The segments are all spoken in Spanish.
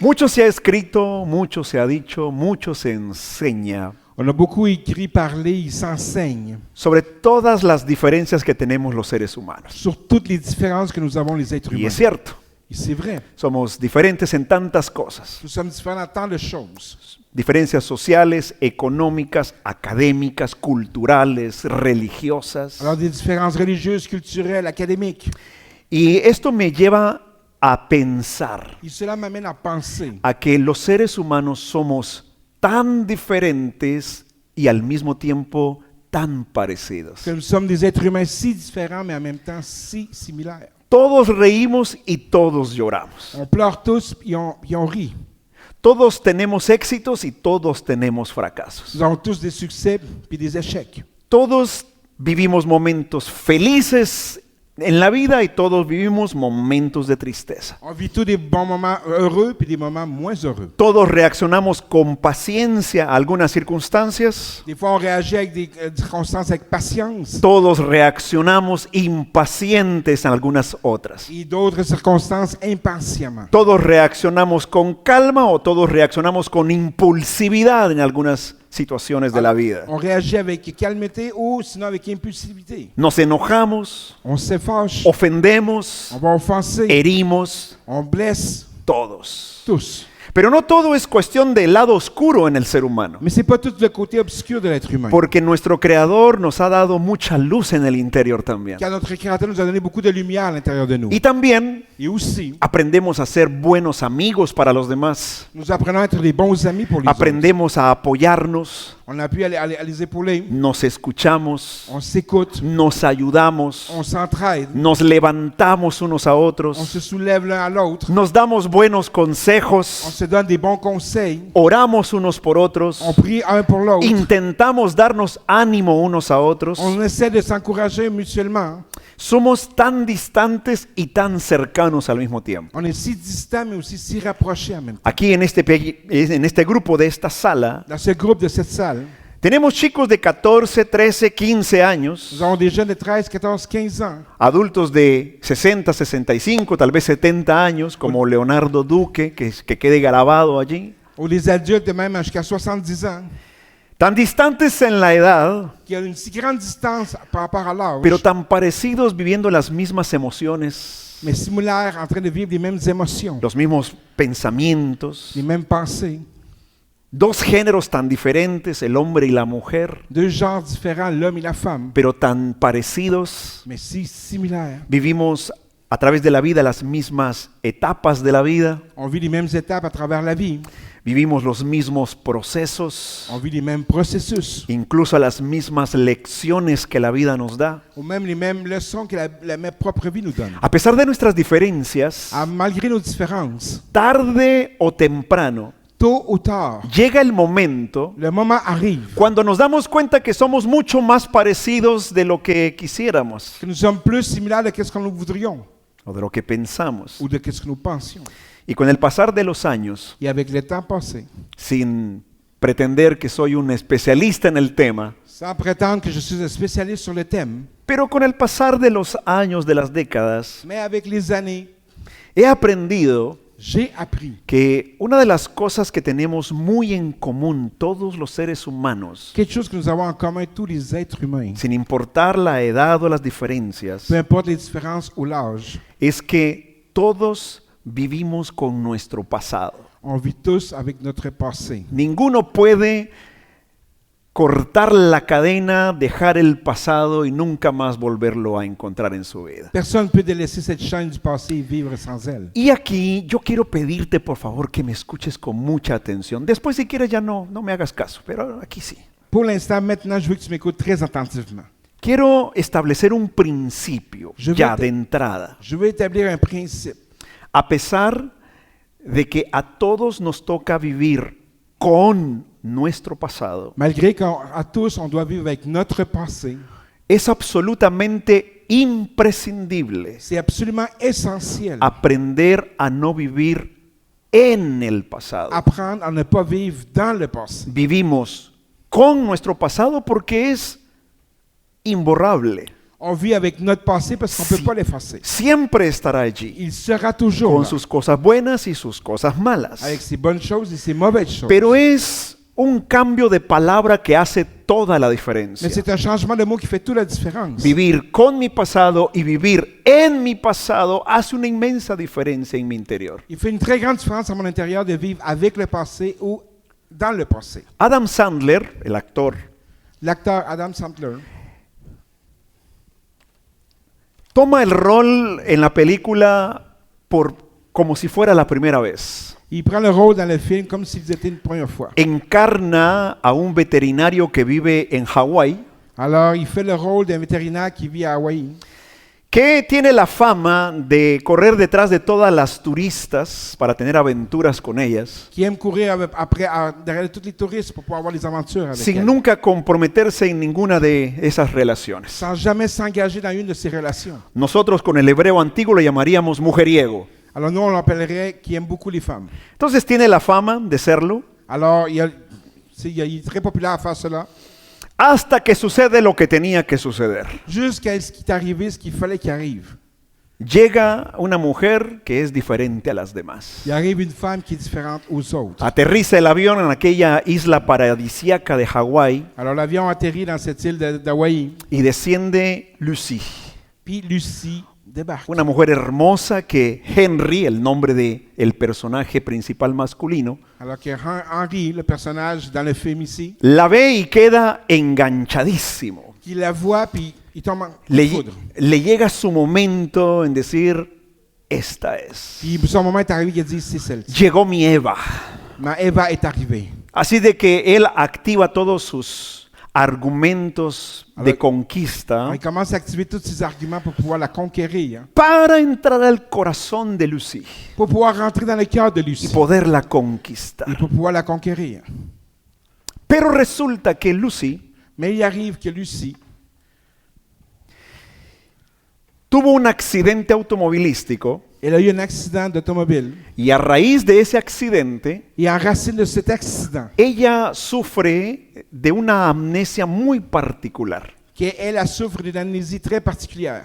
Mucho se ha escrito, mucho se ha dicho, mucho se enseña On a beaucoup écrit, parlé, il s'enseigne sobre todas las diferencias que tenemos los seres humanos. sur toutes les différences que nous avons les êtres Y humains. es cierto, Et c'est vrai. somos diferentes en tantas cosas. Nous sommes différents dans tant de choses. Diferencias sociales, económicas, académicas, culturales, religiosas. Alors des différences religieuses, culturelles, académiques. Y esto me lleva a pensar Et cela m'amène à penser a que los seres humanos somos tan diferentes y al mismo tiempo tan parecidos. que nous sommes des êtres humains si différents, mais en même temps si similaires. Todos reímos y todos lloramos. On pleure tous et on rit. Todos tenemos éxitos y todos tenemos fracasos. Nous avons tous des succès puis des échecs. Todos vivimos momentos felices en la vida y todos vivimos momentos de tristeza. On vit tous des bons moments heureux puis des moments moins heureux. Todos reaccionamos con paciencia a algunas circunstancias. Des fois, on réagit avec des circonstances avec patience Todos reaccionamos impacientes en algunas otras. et d'autres circonstances impatiemment. Todos reaccionamos con calma o todos reaccionamos con impulsividad en algunas situaciones de la vida. On réagit avec calmeté ou sinon avec impulsivité. Nos enojamos, On se fâche, ofendemos, on va offenser, herimos, on blesse todos. tous. Pero no todo es cuestión del lado oscuro en el ser humano, Mais c'est pas tout le côté obscur de l'être humain. porque nuestro Creador nos ha dado mucha luz en el interior también. Car notre Créateur nous a donné beaucoup de lumière à l'intérieur de nous. Y también Et aussi, aprendemos a ser buenos amigos para los demás. nous apprenons à être des bons amis pour les autres. Aprendemos a apoyarnos, On a pu à les épauler, nos escuchamos, on s'écoute, nos ayudamos, on s'entraide, nos levantamos unos a on otros, se soulève l'un à l'autre, nos damos buenos on consejos, se donne des bons conseils, oramos unos por otros, on prie un pour l'autre, intentamos darnos ánimo unos a otros. on essaie de s'encourager mutuellement. Somos tan distantes y tan cercanos al mismo tiempo. On est si distants mais aussi si rapprochés en même temps. Aquí en este grupo de esta sala, Dans ce groupe de cette salle, tenemos chicos de 14, 13, 15 años, nous avons des jeunes de 13, 14, 15 ans, adultos de 60, 65, tal vez 70 años, como Leonardo Duque, que quede grabado allí. ou des adultes de même jusqu'à 70 ans, Tan distantes en la edad, qui ont une si grande distance par rapport à l'âge, pero tan parecidos viviendo las mismas emociones, mais similaires, en train de vivre les mêmes émotions, los mismos pensamientos. les mêmes pensées. Dos géneros tan diferentes, el hombre y la mujer, Deux genres différents, l'homme et la femme, pero tan parecidos. mais si similaires. Vivimos a través de la vida las mismas etapas de la vida. On vit les mêmes étapes à travers la vie. Vivimos los mismos procesos, On vit les mêmes processus, incluso las mismas lecciones que la vida nos da. ou même les mêmes leçons que la propre vie nous donne. A pesar de nuestras diferencias, Malgré nos différences, tarde o temprano, tôt ou tard, llega el momento le moment arrive cuando nos damos cuenta que somos mucho más parecidos de lo que quisiéramos que nous sommes plus similaires de ce que nous voudrions o de lo que pensamos. ou de ce que nous pensions. Y con el pasar de los años, Et avec le temps passé, sin pretender que soy un especialista en el tema, sans prétendre que je suis un spécialiste sur le thème, pero con el pasar de los años, de las décadas, mais avec les années, he aprendido j'ai appris que una de las cosas que tenemos muy en común todos los seres humanos, quelque chose que nous avons en commun tous les êtres humains, sin importar la edad o las diferencias, peu importe les différences ou l'âge, es que todos vivimos con nuestro pasado. on vit tous avec notre passé. Ninguno puede cortar la cadena, dejar el pasado y nunca más volverlo a encontrar en su vida. Personne ne peut délaisser cette chaîne du passé et vivre sans elle. Y aquí yo quiero pedirte por favor que me escuches con mucha atención. Después si quieres ya no me hagas caso, pero aquí sí. Pour l'instant, maintenant, je veux que tu m'écoutes très attentivement. Quiero establecer un principio Je ya veux- de entrada. Je veux établir un principe. A pesar de que a todos nos toca vivir con nuestro pasado, Malgré qu'à tous, on doit vivre avec notre passé, es absolutamente imprescindible c'est absolument essentiel aprender a no vivir en el pasado. apprendre à ne pas vivre dans le passé. Vivimos con nuestro pasado porque es imborrable. On vit avec notre passé parce qu'on ne peut Sí. pas l'effacer. Siempre estará allí, Il sera toujours con là, sus cosas buenas y sus cosas malas. avec ses bonnes choses et ses mauvaises choses. Pero es un cambio de palabra que hace toda la Mais diferencia. c'est un changement de mot qui fait toute la différence. Vivir con mi pasado y vivir en mi pasado hace una inmensa diferencia en mi interior. Il fait une très grande différence à mon intérieur de vivre avec le passé ou dans le passé. Adam Sandler, el actor, L'acteur Adam Sandler toma el rol en la película como si fuera la primera vez. il prend le rôle dans le film comme s'il était une première fois. Encarna a un veterinario que vive en Hawái, Alors, il fait le rôle d'un vétérinaire qui vit à Hawaï, que tiene la fama de correr detrás de todas las turistas para tener aventuras con ellas, qui aime courir derrière tous les touristes pour pouvoir avoir des aventures avec sin elles, nunca comprometerse en ninguna de esas relaciones. sans jamais s'engager dans une de ces relations. Nosotros con el hebreo antiguo le llamaríamos mujeriego. Alors, nous, on l'appellerait qui aime beaucoup les femmes. Entonces tiene la fama de serlo Alors, il est très populaire à faire cela, hasta que sucede lo que tenía que suceder. jusqu'à ce qui est arrivé, ce qu'il fallait qu'il arrive. Llega una mujer que es diferente a las demás. Il arrive une femme qui est différente aux autres. Aterriza el avión en aquella isla paradisíaca de Hawái Alors, l'avion atterrit dans cette île d'Hawaï, y desciende Lucy, puis Lucie débarque. una mujer hermosa que Henry, el nombre de el personaje principal masculino, Alors que Henry, le personnage dans le film ici, la ve y queda enganchadísimo. qui la voit, puis il tombe en Le, foudre. le llega su momento en decir, esta es. Puis son moment est arrivé, il a dit, c'est celle-ci. Llegó mi Eva. Ma Eva est arrivée. Así de que él activa todos sus argumentos de conquista Alors, il commence à activer tous ses arguments pour pouvoir la conquérir, para entrar al corazón de Lucy pour pouvoir rentrer dans le cœur de y Lucie, poderla conquistar. et pour pouvoir la conquérir. Pero resulta que Lucy Mais il arrive que Lucie tuvo un accidente automovilístico elle a eu un accident d'automobile. y a raíz de ese accidente Et en racine de cet accident, ella sufre de una amnesia muy particular. qu'elle souffre d'une amnésie très particulière.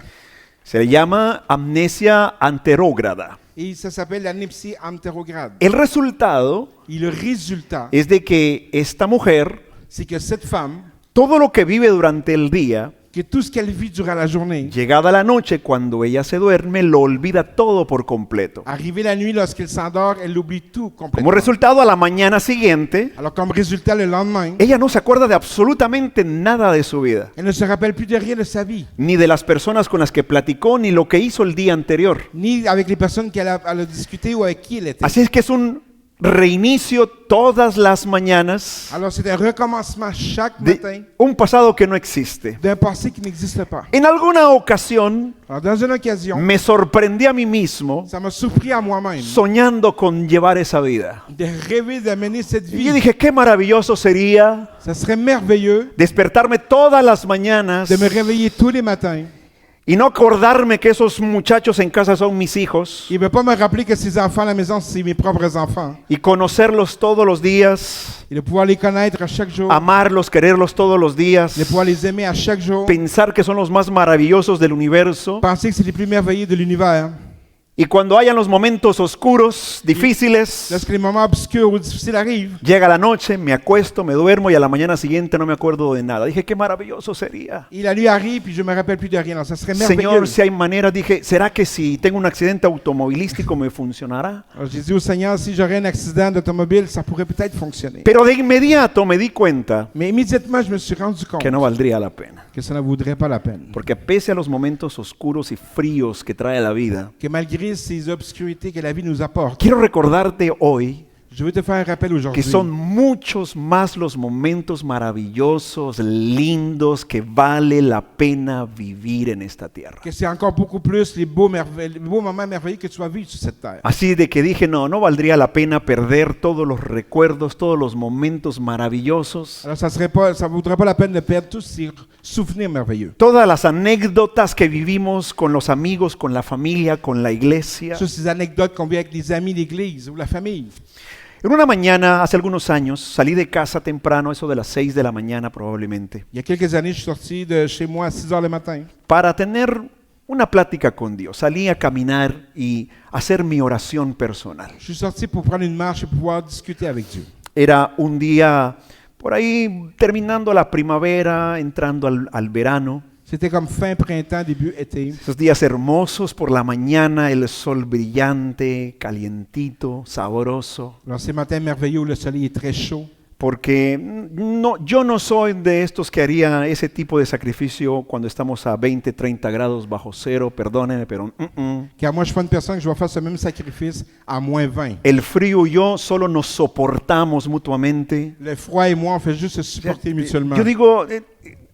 Se le llama amnesia anterógrada. Et ça s'appelle l'amnésie antérograde. El resultado Et le résultat, es de que esta mujer, c'est que cette femme, todo lo que vive durante el día, que tout ce qu'elle vit durant la journée, llegada la noche, cuando ella se duerme, lo olvida todo por completo. arrivée la nuit, lorsqu'elle s'endort, elle oublie tout Como complètement. resultado, a la mañana siguiente, Alors comme résultat, le lendemain, ella no se acuerda de absolutamente nada de su vida, elle ne se rappelle plus de rien de sa vie, ni de las personas con las que platicó, ni lo que hizo el día anterior. ni avec les personnes elle a discuté ou avec qui elle était. Así es que es un reinicio todas las mañanas Alors c'est un recommencement chaque de matin un pasado que no existe. d'un passé qui n'existe pas. En alguna ocasión Alors dans une occasion, me sorprendí a mí mismo ça m'a surpris à moi-même soñando con llevar esa vida. de rêver de mener cette Y yo vie. dije, qué maravilloso sería Ça serait merveilleux despertarme todas las mañanas de me réveiller tous les matins y no acordarme que esos muchachos en casa son mis hijos et ne pas me rappeler que ces enfants à la maison, c'est mes propres enfants. y conocerlos todos los días, Et de pouvoir les connaître à chaque jour, amarlos, quererlos todos los días, de pouvoir les aimer à chaque jour, pensar que son los más maravillosos del universo. penser que c'est les plus merveilleux de l'univers. Y cuando hayan los momentos oscuros, difíciles, Lorsque les moments obscurs ou difficiles arrivent, llega la noche, me acuesto, me duermo y a la mañana siguiente no me acuerdo de nada. Dije, qué maravilloso sería. et la nuit arrive, puis je me rappelle plus de rien. Alors, ça serait merveilleux. Señor, si hay manera, dije, ¿será que si tengo un accidente automovilístico me funcionará? Alors, j'ai dit au Seigneur, si j'aurais un accident d'automobile, ça pourrait peut-être fonctionner. Pero de inmediato me di cuenta Mais immédiatement, je me suis rendu compte que no valdría la pena. que ça ne vaudrait pas la peine. Porque pese a los momentos oscuros y fríos que trae la vida, Que malgré ces obscurités que la vie nous apporte, quiero recordarte hoy je veux te faire un rappel que aujourd'hui son muchos más los momentos maravillosos, lindos, que vale la pena vivir en esta tierra. que c'est encore beaucoup plus les beaux moments merveilleux que tu vas vivre sur cette terre. Así de que dije, no, no valdría la pena perder todos los recuerdos, todos los momentos maravillosos, Alors, ça vaudrait pas la peine de perdre tous ces souvenirs merveilleux. todas las anécdotas que vivimos con los amigos, con la familia, con la iglesia, Toutes ces anecdotes qu'on vit avec les amis d'église ou la famille. En una mañana, hace algunos años, salí de casa temprano, eso de las 6 de la mañana probablemente, Il y a quelques années, je suis sorti de chez moi à 6 heures le matin para tener una plática con Dios. Salí a caminar y hacer mi oración personal. Je suis sorti pour prendre une marche et pouvoir discuter avec Dieu. Era un día por ahí terminando la primavera, entrando al verano. C'était comme fin printemps, début été. Esos días hermosos por la mañana, el sol brillante, calientito, sabroso. Alors, ces matins merveilleux où le soleil est très chaud. Porque no, yo no soy de estos que haría ese tipo de sacrificio cuando estamos a 20, 30 grados bajo cero, perdónenme, pero Car moi, je suis pas une personne que je vais faire ce même sacrifice à moins 20. el frío y yo solo nos soportamos mutuamente. Le froid et moi, on fait juste se supporter mutuellement. Yo digo,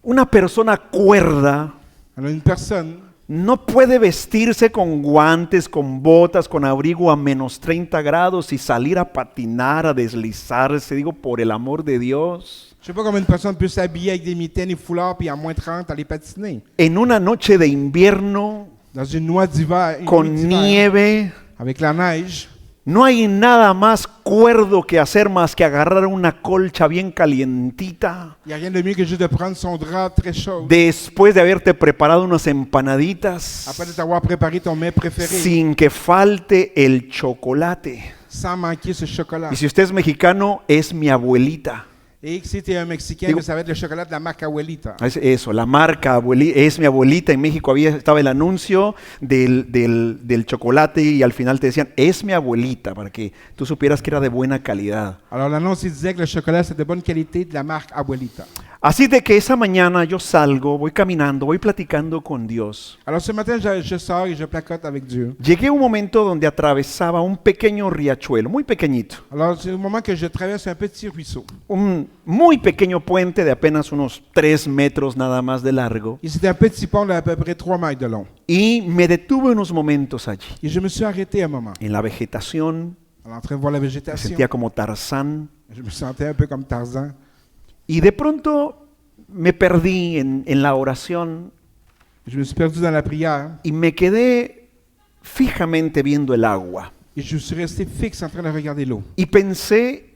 una persona cuerda Alors, une personne no puede vestirse con guantes, con botas, con abrigo a menos 30 grados y salir a patinar, a deslizarse, digo, por el amor de Dios. je sais pas comment une personne peut s'habiller avec des mitaines et foulards puis à moins 30 aller patiner. En una noche de invierno, Dans une nuit d'hiver, con nieve, avec la neige, no hay nada más cuerdo que hacer más que agarrar una colcha bien calientita, il n'y a rien de mieux que juste de prendre son drap très chaud. después de haberte preparado unas empanaditas, Après de t'avoir préparé ton mets préféré, sin que falte el chocolate. sans manquer ce chocolat. Y si usted es mexicano, es mi abuelita. Et que si tu es un Mexicain, Digo- que ça va être le chocolat de la marque Abuelita. Es eso, la marca es mi abuelita. En México estaba el anuncio del chocolate y al final te decían, es mi abuelita, para que tú supieras que era de buena calidad. Alors l'annonce il disait que le chocolat c'est de bonne qualité de la marque Abuelita. Así de que esa mañana yo salgo, voy caminando, voy platicando con Dios. Alors ce matin, je sors et je placote avec Dieu. Llegué a un momento donde atravesaba un pequeño riachuelo, muy pequeñito, Alors c'est au moment que je traverse un petit ruisseau. un muy pequeño puente de apenas unos 3 metros nada más de largo. Et c'était un petit pont d'à peu près 3 mètres de long. Y me detuve unos momentos allí, Et je me suis arrêté un moment. en la vegetación, Alors, en train de voir la me végétation. sentía como Tarzán. Je me sentais un peu comme Tarzan. Y de pronto me perdí en la oración Je me suis perdu dans la prière y me quedé fijamente viendo el agua. et je suis resté fixe en train de regarder l'eau. Y pensé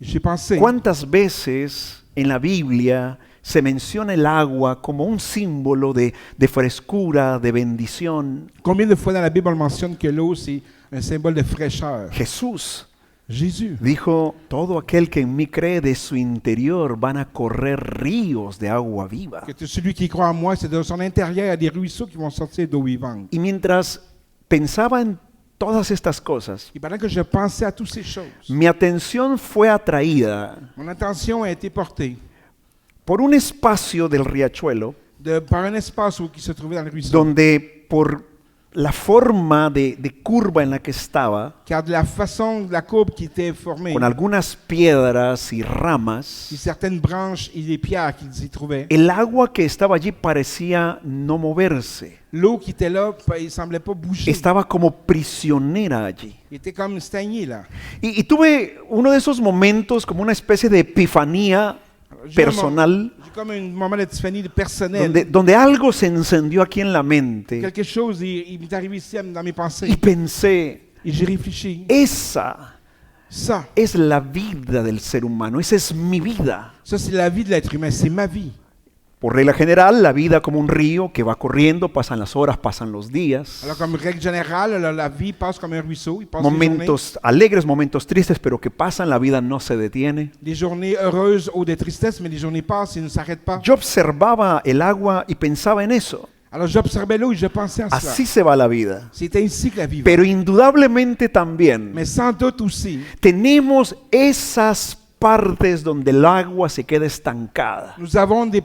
Et j'ai pensé, cuántas veces en la Biblia se menciona el agua como un símbolo de frescura, de bendición. combien de fois dans la Bible on mentionne que l'eau c'est un symbole de fraîcheur. Jesús Jésus dijo, todo aquel que en mí cree, de su interior van a correr ríos de agua viva. que celui qui croit en moi, c'est de son intérieur, il y a des ruisseaux qui vont sortir d'eau vivante. Y mientras pensaba en todas estas cosas, Et pendant que je pensais à toutes ces choses, mi atención fue atraída mon attention a été portée por un espacio del riachuelo par un espace qui se trouvait dans le ruisseau. donde por la forma de curva en la que estaba, Car de la façon de la courbe qui était formée, con algunas piedras y et ramas, certaines branches et des pierres qui s'y trouvaient, el agua que estaba allí parecía no moverse. l'eau qui était là, il ne semblait pas bouger. Estaba como prisionera allí. Il était comme stagné là. Y tuve uno de esos momentos como una especie de epifanía personal, J'ai comme un moment d'épiphanie personnel. donde algo se encendió aquí en la mente Quelque chose, il m'est arrivé ici dans mes pensées. y pensé, Et j'ai réfléchi. esa Ça, es la vida del ser humano, esa es mi vida. ça c'est la vie de l'être humain, c'est ma vie. Por regla general, la vida como un río que va corriendo, pasan las horas, pasan los días, Alors comme règle générale, la vie passe comme un ruisseau. Il passe les journées. momentos alegres, momentos tristes, pero que pasan, la vida no se detiene. Des journées heureuses ou des tristesses, mais les journées passent et ne s'arrêtent pas. Yo observaba el agua y pensaba en eso. Alors j'observais l'eau et je pensais à cela. Así se va la vida. C'est ainsi que la vie va. Pero indudablemente también Mais sans doute aussi, tenemos esas partes donde el agua se queda estancada. nous avons des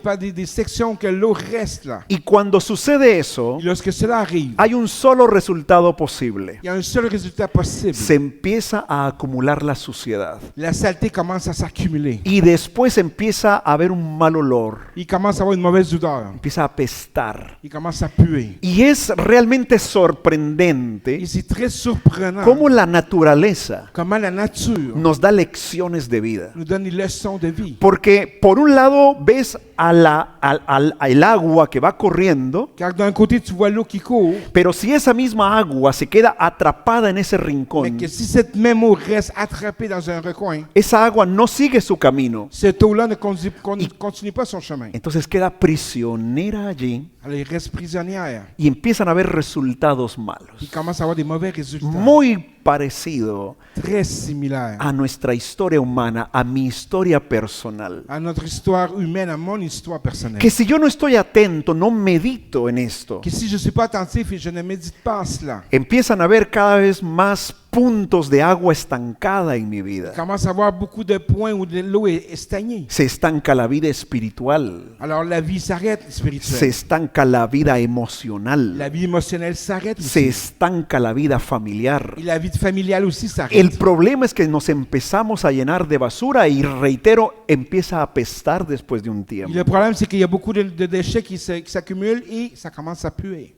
sections que l'eau reste là. Y cuando sucede eso, Et lorsque cela arrive, hay un solo resultado posible. il y a un seul résultat possible. Se empieza a acumular la suciedad. La saleté commence à s'accumuler. Y después empieza a haber un mal olor. Il commence à avoir une mauvaise odeur. Empieza a apestar. Il commence à puer. Y es realmente Et sorprendente c'est très surprenant cómo la naturaleza comment la nature nos da lecciones de vida. nous donne des leçons de vie. Porque por un lado ves al agua que va corriendo, Car d'un côté, tu vois l'eau qui court, pero si esa misma agua se queda atrapada en ese mais rincón, que si cette même eau reste attrapée dans un recoin, esa agua no sigue su camino, cette eau-là ne continue pas son chemin. entonces queda prisionera allí Alors, il reste prisonnière. y empiezan a haber resultados malos. Il commence à avoir des mauvais résultats. Muy parecido Très similaires a nuestra historia humana, a mi historia personal. à notre histoire humaine, à mon histoire personnelle. Que si yo no estoy atento, no medito en esto, Que si je ne suis pas attentif et je ne médite pas à cela, empiezan a haber cada vez más puntos de agua estancada en mi vida. il commence à avoir beaucoup de points où l'eau est stagnée. Se estanca la vida espiritual, Alors la vie s'arrête se spirituelle. estanca la vida emocional, La vie émotionnelle s'arrête se aussi. estanca la vida familiar. Et la vie familiale aussi El s'arrête. problema es que nos empezamos a llenar de basura y reitero, empieza a apestar después de un Et tiempo. le problème, c'est qu'il y a beaucoup de déchets qui s'accumulent et ça commence à puer.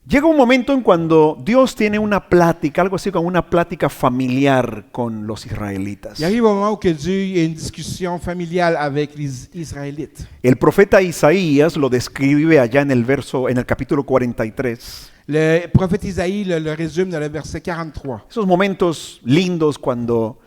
Llega un momento en cuando Dios tiene una plática, algo así como una plática familiar con los israelitas. Il arrive un moment où que Dieu il y a une discussion familiale avec les Israélites. El profeta Isaías lo describe allá en el capítulo 43. Le prophète Isaïe le résume dans le verset 43. Esos momentos lindos cuando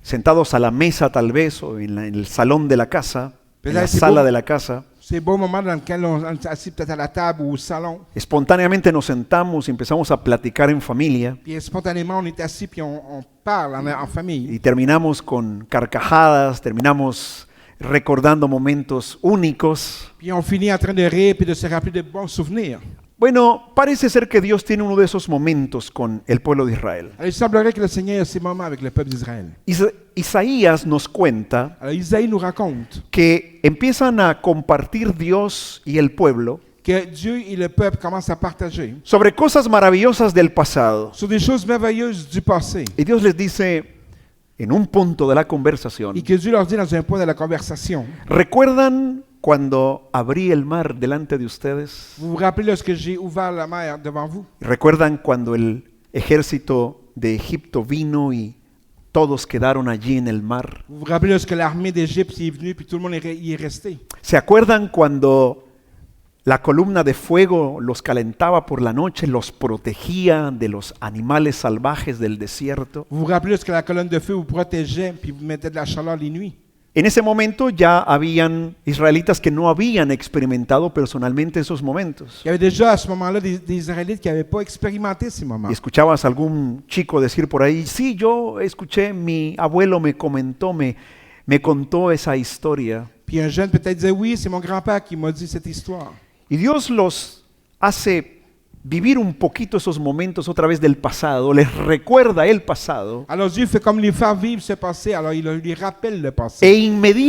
sentados a la mesa tal vez o en el salón de la casa, en la sala de la casa, C'est beau moment dans lequel on est assis peut-être à la table ou au salon. espontáneamente nos sentamos y empezamos a platicar en familia Puis spontanément, on est assis puis on parle en famille. y terminamos con carcajadas, terminamos recordando momentos únicos. Puis on finit en train de rire puis de se rappeler de bons souvenirs. Bueno, parece ser que Dios tiene uno de esos momentos con el pueblo de Israel. Alors, il semblerait que le Seigneur a ces moments avec le peuple d'Israël. Isaías nos cuenta Alors Isaïe nous raconte que empiezan a compartir Dios y el pueblo que Dieu et le peuple commencent à partager sobre cosas maravillosas del pasado. sur des choses merveilleuses du passé. Y Dios les dice en un punto de la conversación, Et que Dieu leur dit dans un point de la conversation, ¿recuerdan cuando abrí el mar delante de ustedes? vous vous rappelez lorsque j'ai ouvert la mer devant vous? ¿Recuerdan cuando el ejército de Egipto vino y todos quedaron allí en el mar? Vous vous rappelez lorsque l'armée d'Égypte est venue puis tout le monde y est resté? ¿Se acuerdan cuando la columna de fuego los calentaba por la noche, los protegía de los animales salvajes del desierto? Vous vous rappelez lorsque la colonne de feu vous protégeait puis vous mettait de la chaleur les nuits? En ese momento ya habían israelitas que no habían experimentado personalmente esos momentos. Il y avait déjà à ce moment-là des Israélites qui n'avaient pas expérimenté ces moments. Y escuchabas a algún chico decir por ahí, sí, yo escuché, mi abuelo me comentó, me contó esa historia. Puis un jeune peut-être disait, oui, c'est mon grand-père qui m'a dit cette histoire. Y Dios los hace vivir un poquito esos momentos otra vez del pasado, les recuerda el pasado. Alors Dieu fait comme les faire vivre ce passé, alors il lui rappelle le passé. E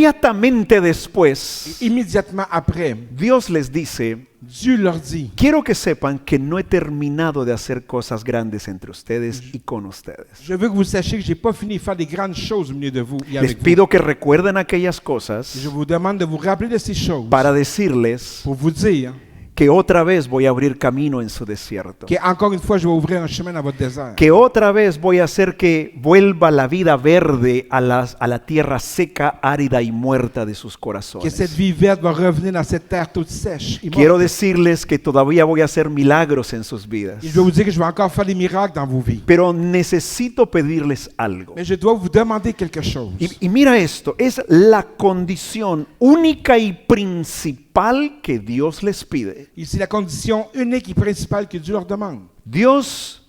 inmediatamente después, Et immédiatement après, Dios les dice, Dieu leur dit, quiero que sepan que no he terminado de hacer cosas grandes entre ustedes y con ustedes. je veux que vous sachiez que je n'ai pas fini de faire des grandes choses au milieu de vous et Les avec vous. pido que recuerden aquellas Je cosas vous demande de vous rappeler de ces choses para decirles pour vous dire que otra vez voy a abrir camino en su desierto. que encore une fois, je vais ouvrir un chemin dans votre désert. Que otra vez voy a hacer que vuelva la vida verde a la tierra seca, árida y muerta de sus Que cette corazones. vie verte va revenir dans cette terre toute sèche et Quiero morte. decirles que todavía voy a hacer milagros en sus vidas. Et je vais vous dire que je vais encore faire des miracles dans vos vies. Pero necesito pedirles algo. Mais je dois vous demander quelque chose. Y mira esto, es la condición única y principal que Dios les pide. Et c'est la condition unique et principale que Dieu leur demande. Dios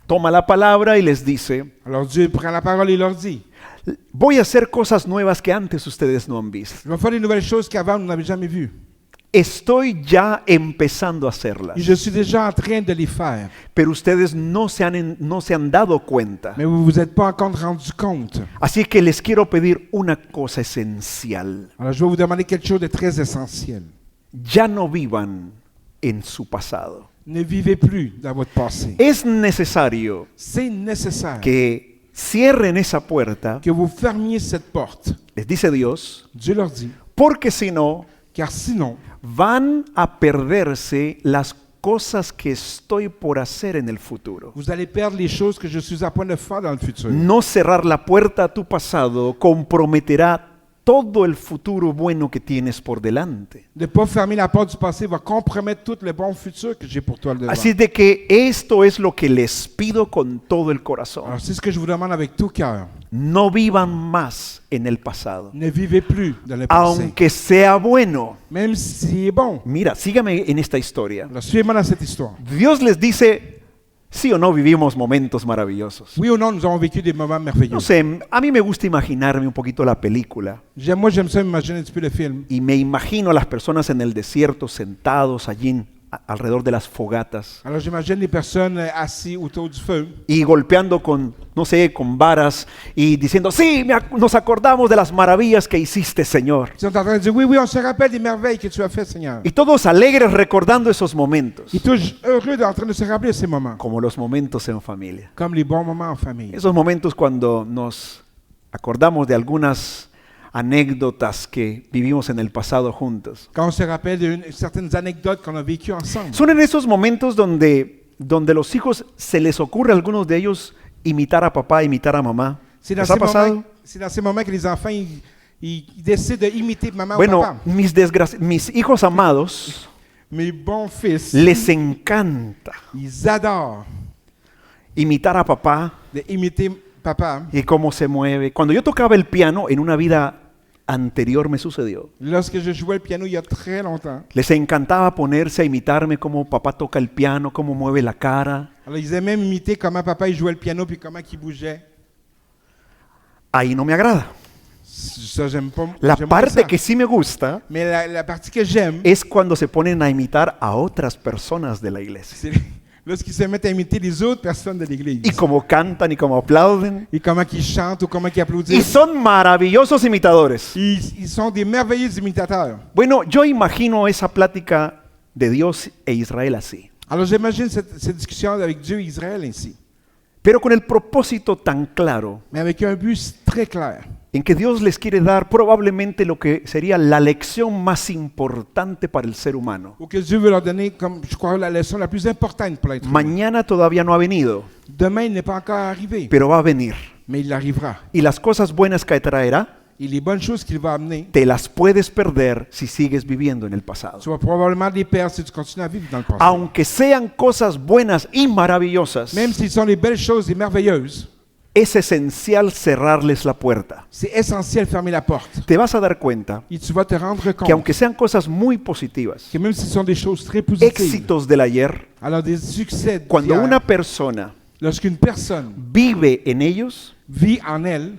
toma la palabra y les dice, Alors Dieu prend la parole et leur dit, voy a hacer cosas nuevas que antes ustedes no han visto. je vais faire des nouvelles choses qu'avant vous n'avez jamais vues. Estoy ya empezando a hacerlas, Et je suis déjà en train de les faire. pero ustedes no se han dado cuenta. Mais vous ne vous êtes pas encore rendu compte. Así que les quiero pedir una cosa esencial. Alors je vais vous demander quelque chose de très essentiel. Ya no vivan en su pasado. Ne vivez plus dans votre passé. Es necesario C'est nécessaire que cierren esa puerta, que vous fermiez cette porte. les dice Dios, Dieu leur dit, porque si no, car sinon, van a perderse las cosas que estoy por hacer en el futuro. vous allez perdre les choses que je suis à point de faire dans le futur. No cerrar la puerta a tu pasado comprometerá todo el futuro bueno que tienes por delante. De ne pas fermer la porte du passé va compromettre tout le bon futur que j'ai pour toi devant. Así de que esto es lo que les pido con todo el corazón. Alors c'est ce que je vous demande avec tout cœur. No vivan más en el pasado, Ne vivez plus dans le passé. aunque sea bueno. Même si est bon. Mira, sígame en esta historia. Alors suivez-moi dans cette histoire. Dios les dice, sí o no vivimos momentos maravillosos. Oui ou non, nous avons vécu des moments merveilleux. No sé, a mí me gusta imaginarme un poquito la película Moi, j'aime ça imaginer un petit peu le film. y me imagino a las personas en el desierto sentados allí alrededor de las fogatas Alors j'imagine les personnes assises autour du feu y golpeando con, no sé, con varas y diciendo, sí, nos acordamos de las maravillas que hiciste, Señor. qui sont en train de dire oui, oui, on se rappelle des merveilles que tu as faites, Seigneur. Y todos alegres recordando esos momentos, Ils sont tous heureux en train de se rappeler de ces moments, como los momentos en familia. comme les bons moments en famille. Esos momentos cuando nos acordamos de algunas anécdotas que vivimos en el pasado juntos. Quand on se rappelle de certaines anecdotes qu'on a vécues ensemble. Son en esos momentos donde los hijos se les ocurre a algunos de ellos imitar a papá, imitar a mamá. C'est dans, ¿Les ha ces pasado? moments, c'est dans ces moments que les enfants ils décident d'imiter maman ou Bueno, papa. mis hijos amados Mes bons fils, les encanta ils adorent imitar a papá d'imiter papa. y cómo se mueve. Cuando yo tocaba el piano en una vida anterior me sucedió. Lorsque je jouais le piano il y a très longtemps, Les encantaba ponerse a imitarme cómo papá toca el piano, cómo mueve la cara. alors ils aimaient imiter comment papa il jouait le piano puis comment il bougeait. Ahí no me agrada. Ça, j'aime pas. La j'aime pas parte ça. que sí me gusta Mais la partie que j'aime, es cuando se ponen a imitar a otras personas de la iglesia. c'est lorsqu'ils se mettent à imiter les autres personnes de l'église. Y cómo cantan y cómo aplauden. Et comment ils chantent ou comment ils Y applaudissent. son maravillosos imitadores. Ils sont des merveilleux imitateurs. Bueno, yo imagino esa plática de Dios e Israel así. Alors j'imagine cette discussion avec Dieu et Israël ainsi. Pero con el propósito tan claro Mais avec un but très clair. en que Dios les quiere dar probablemente lo que sería la lección más importante para el ser humano. Ou que Dieu veut leur donner, comme je crois, la leçon la plus importante pour l'être humain. Mañana todavía no ha venido, Demain, il n'est pas encore arrivé, pero va a venir. mais il arrivera. Y las cosas buenas que traerá, Et les bonnes choses qu'il va amener, te las puedes perder si sigues viviendo en el pasado. tu vas probablement les perdre si tu continues à vivre dans le passé. Aunque sean cosas buenas y maravillosas, Même s'ils sont les belles choses et merveilleuses, es esencial cerrarles la puerta. c'est essentiel de fermer la porte. Te vas a dar cuenta Et tu vas te rendre que compte aunque sean cosas muy positivas, que même si ce sont des choses très positives, éxitos del ayer, alors des succès cuando d'hier, una persona lorsqu'une personne vive en ellos, vit en elle,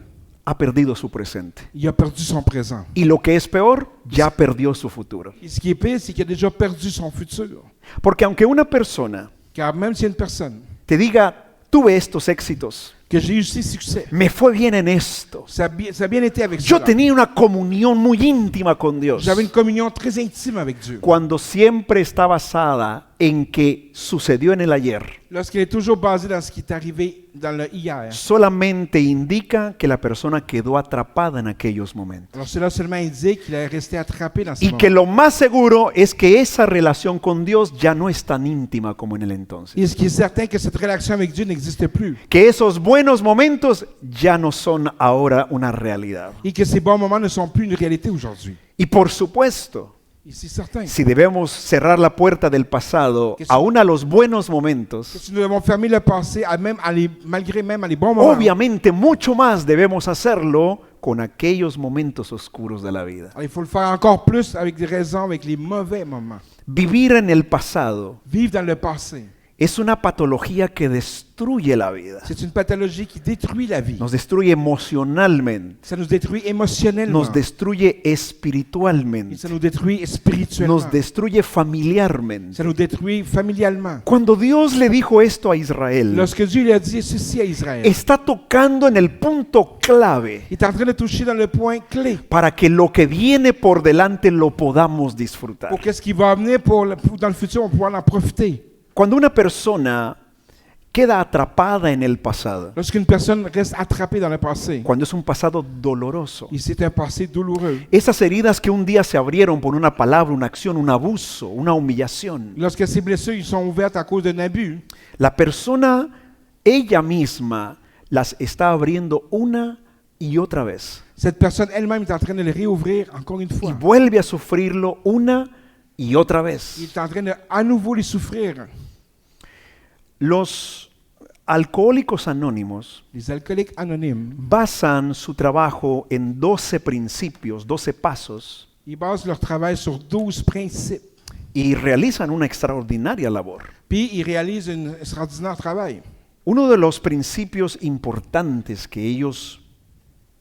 ha perdido su presente. il a perdu son présent. Y lo que es peor, ya perdió su futuro. Et ce qui est pire, c'est qu'il a déjà perdu son futur. Porque aunque una persona Car même si une personne te diga, tuve estos éxitos, que j'ai eu ce succès, me fue bien en esto, ça a bien été avec yo cela. tenía una comunión muy íntima con Dios, J'avais une communion très intime avec Dieu. cuando siempre está basada en que sucedió en el ayer, Lorsqu'il est toujours basé dans ce qui est arrivé dans le hier, solamente indica que la persona quedó atrapada en aquellos momentos. alors cela seulement indique qu'il est resté attrapé dans ce Y moment. que lo más seguro es que esa relación con Dios ya no es tan íntima como en el entonces. Et ce qui est certain, que cette relation avec Dieu n'existe plus. Que esos buenos momentos ya no son ahora una realidad. Et que ces bons moments ne sont plus une réalité aujourd'hui. Y por supuesto, Et c'est certain si debemos cerrar la puerta del pasado Que sí. aún a los buenos que momentos, si nous devons fermer le passé, malgré même les bons moments, obviamente mucho más debemos hacerlo con aquellos momentos oscuros de la vida. alors il faut le faire encore plus avec des raisons, avec les mauvais moments. Vivir en el pasado Vivre dans le passé, es una patología que destruye la vida. c'est une pathologie qui détruit la vie. Nos destruye emocionalmente, Ça nous détruit émotionnellement. nos destruye Et espiritualmente, ça nous détruit spirituellement. nos destruye familiarmente. Ça nous détruit familialement. Cuando Dios le dijo esto a Israel, Lorsque Dieu lui a dit ceci à Israël, está tocando en el punto clave il est en train de toucher dans le point clé para que lo que viene por delante lo podamos disfrutar. pour qu'est-ce qui va amener dans le futur, on va pouvoir en profiter. Cuando una persona queda atrapada en el pasado, Lorsqu'une personne reste attrapée dans le passé, cuando es un pasado doloroso, et c'est un passé douloureux, esas heridas que un día se abrieron por una palabra, una acción, un abuso, una humillación, lorsque ces blessures ils sont ouvertes à cause d'un abus, la persona ella misma las está abriendo una y otra vez. Cette personne elle-même est en train de le réouvrir encore une y fois. vuelve a sufrirlo una y otra Il vez. est en train de à nouveau les souffrir. Los alcohólicos anónimos Les alcooliques anonymes, basan su trabajo en 12 principios, 12 pasos, ils basent leur travail sur 12 principes. y realizan una extraordinaria labor. Puis ils réalisent un extraordinaire travail. Uno de los principios importantes que ellos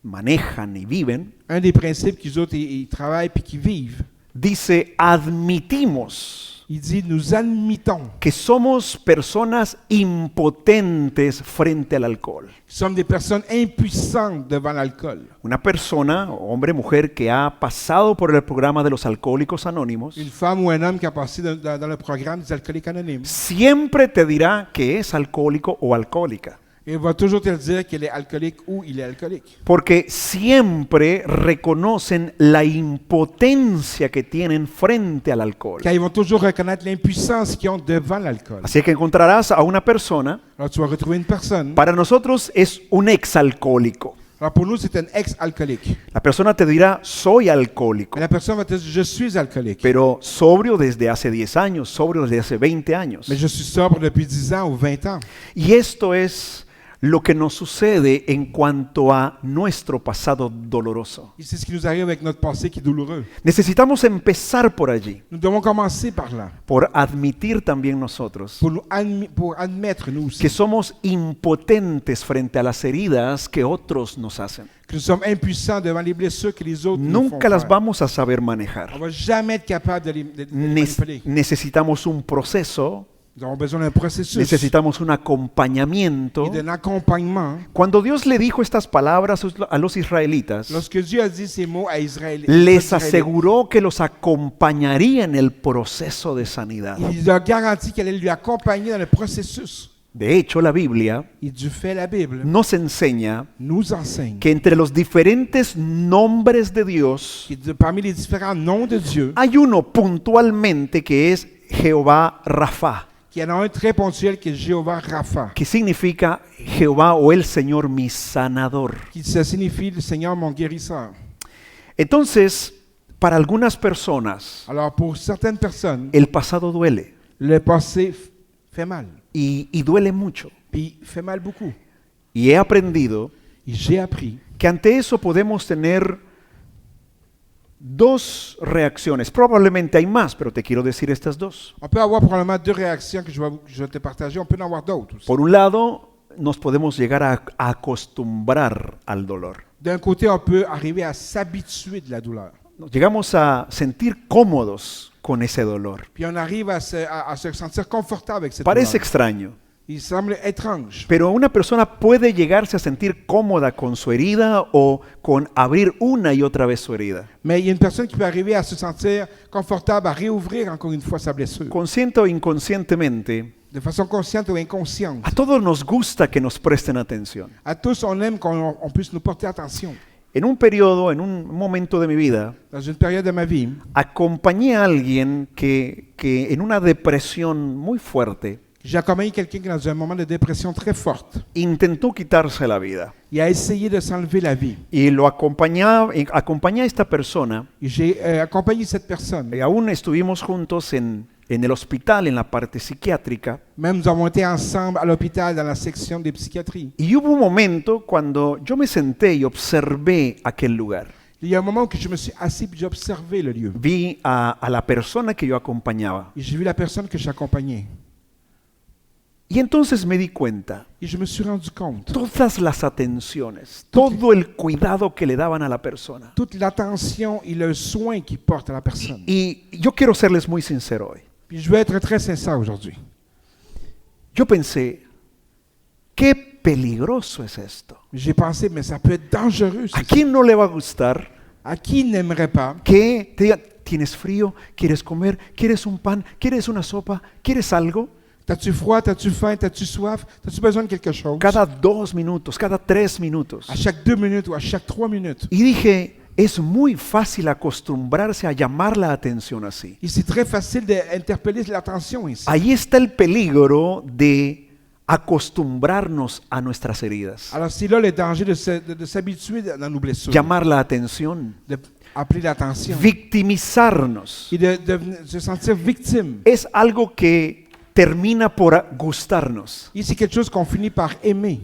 manejan y viven Un des principes qu'ils autres, ils travaillent puis qu'ils vivent, dice: admitimos il dit, nous admettons que somos personas impotentes frente al alcohol. que nous sommes des personnes impuissantes devant l'alcool. Una persona, hombre, mujer, que ha pasado por el programa de los alcohólicos anónimos, Une femme ou un homme qui a passé dans le programme des alcooliques anonymes, siempre te dirá que es alcohólico o alcohólica. il va toujours te dire qu'il est alcoolique ou il est alcoolique. Porque siempre reconocen la impotencia que tienen frente al alcohol. Car ils vont toujours reconnaître l'impuissance qu'ils ont devant l'alcool. Así que encontrarás a una persona, Alors tu vas retrouver une personne. para nosotros es un exalcohólico. Alors pour nous, c'est un ex-alcoolique. La persona te dirá: soy alcohólico, La personne va te dire, je suis alcoolique. pero sobrio desde hace 10 años, sobrio desde hace 20 años. Mais je suis sobre depuis 10 ans ou 20 ans. Y esto es lo que nos sucede en cuanto a nuestro pasado doloroso. Et c'est ce qui nous arrive avec notre passé qui est douloureux. Necesitamos empezar por allí, Nous devons commencer par là. por admitir también nosotros Pour admettre, nous aussi, que somos impotentes frente a las heridas que otros nos hacen. que nous sommes impuissants devant les blessures que les autres nous font Nunca las faire. vamos a saber On manejar. ne va jamais être capable de les manipuler. Necesitamos un proceso, Nous avons besoin d'un processus necesitamos un acompañamiento. et d'un accompagnement. Cuando Dios le dijo estas palabras a los israelitas, Lorsque Dieu a dit ces mots à Israël, les aseguró que los acompañaría en el proceso de sanidad. il a garanti qu'elle allait lui accompagner dans le processus. De hecho, la Biblia Et du fait, la Bible nos enseña nous enseigne que entre los diferentes nombres de Dios que parmi les différents noms de Dieu, hay uno puntualmente que es Jehová Rafa, qu'il y en a un très ponctuel qui est Jéhovah Rapha, que significa Jehová o el Señor mi sanador. qui se signifie le Seigneur mon guérisseur. Entonces, para algunas personas, Alors pour certaines personnes, el pasado duele le passé fait mal. y duele mucho. Puis fait mal beaucoup. Y he aprendido Et j'ai appris que ante eso podemos tener dos reacciones. Probablemente hay más, pero te quiero decir estas dos. on peut avoir probablement deux réactions que je vais te partager. On peut en avoir d'autres aussi. Por un lado, nos podemos llegar a acostumbrar al dolor. D'un côté, on peut arriver à s'habituer de la douleur. Nos llegamos a sentir cómodos con ese dolor. Puis on arrive à se sentir confortable avec cette Parece douleur. extraño, Il semble étrange. pero una persona puede llegarse a sentir cómoda con su herida o con abrir una y otra vez su herida. Mais il y a une personne qui peut arriver à se sentir confortable, à réouvrir encore une fois sa blessure. Consciente o inconscientemente, De façon consciente ou inconsciente. a todos nos gusta que nos presten atención. À tous, on aime qu'on puisse nous porter attention. En un periodo, en un momento de mi vida, Dans une période de ma vie, acompañé a alguien que en una depresión muy fuerte j'ai accompagné quelqu'un qui, dans un moment de dépression très forte, intentó quitarse la vida. il a essayé de s'enlever la vie. Y acompañé a esta persona, Et j'ai accompagné cette personne. y aún estuvimos juntos en el hospital, en la parte psiquiátrica. Même nous avons été ensemble à l'hôpital dans la section de psychiatrie. Y hubo un momento cuando yo me senté y observé aquel lugar. Il y a un moment où je me suis assis et j'ai observé le lieu. Vi a la persona que yo acompañaba. Et j'ai vu la personne que j'accompagnais. Y entonces me di cuenta, Et je me suis rendu compte, todas las atenciones, todo el cuidado que le daban a la persona. toute l'attention et le soin qu'il porte à la personne. Y yo quiero serles muy sincero hoy. Puis je vais être très sincère aujourd'hui. Yo pensé, qué peligroso es esto. J'ai pensé, mais ça peut être dangereux. ¿A quién no le va a gustar À qui n'aimerait pas que te digan: tienes frío, quieres comer, quieres un pan, quieres una sopa, quieres algo? T'as-tu froid, t'as-tu faim, t'as-tu soif, t'as-tu besoin de quelque chose? Cada 2 minutos, cada 3 minutos. À chaque 2 minutes ou à chaque 3 minutes. Y dije, es muy fácil acostumbrarse a llamar la atención así. Et c'est très facile d'interpeller l'attention ici. Ahí está el peligro de acostumbrarnos a nuestras heridas, Alors c'est là le danger de s'habituer dans nos blessures, llamar la atención, d'appeler l'attention victimizarnos. et de se sentir victime. Es algo que termina por gustarnos. Et c'est quelque chose qu'on finit par aimer.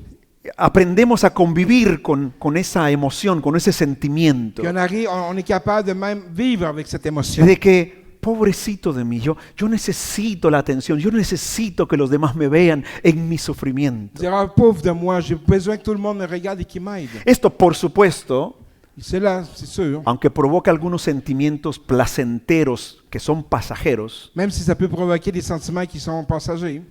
Aprendemos a convivir con esa emoción, con ese sentimiento. Puis on est capable de même vivre avec cette émotion. De que, pobrecito de mí, yo necesito la atención, yo necesito que los demás me vean en mi sufrimiento. Dire, ah, pauvre de moi, j'ai besoin que tout le monde me regarde et qu'il m'aide. Esto, por supuesto, Et c'est là, c'est sûr. aunque provoca algunos sentimientos placenteros que son pasajeros, Même si ça peut provoquer des sentiments qui sont passagers,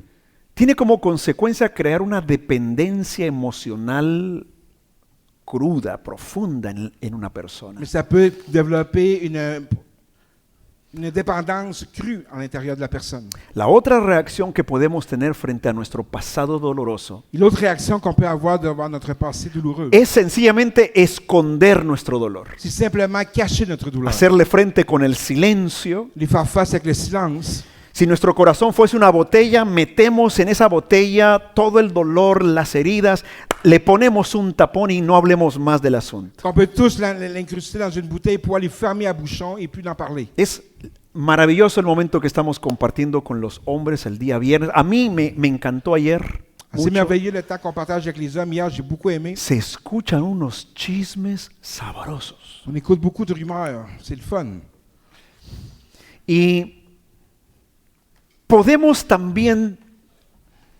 tiene como consecuencia crear una dependencia emocional cruda, profunda en una persona. mais ça peut développer une dépendance crue à l'intérieur de la personne. La otra reacción que podemos tener frente a nuestro pasado doloroso Et l'autre réaction qu'on peut avoir devant notre passé douloureux, es sencillamente esconder nuestro dolor, c'est simplement cacher notre douleur. hacerle frente con el silencio. Les faire face avec le silence. Si nuestro corazón fuese una botella, metemos en esa botella todo el dolor, las heridas, le ponemos un tapón y no hablemos más del asunto. On peut tous l'incruster dans une bouteille pour aller fermer à bouchon et plus d'en parler. Es maravilloso el momento que estamos compartiendo con los hombres el día viernes. A mí me encantó ayer. C'est mucho. merveilleux le temps qu'on partage avec les hommes. Hier, j'ai beaucoup aimé. Se escuchan unos chismes sabrosos. On écoute beaucoup de rumeurs. C'est le fun. Y podemos también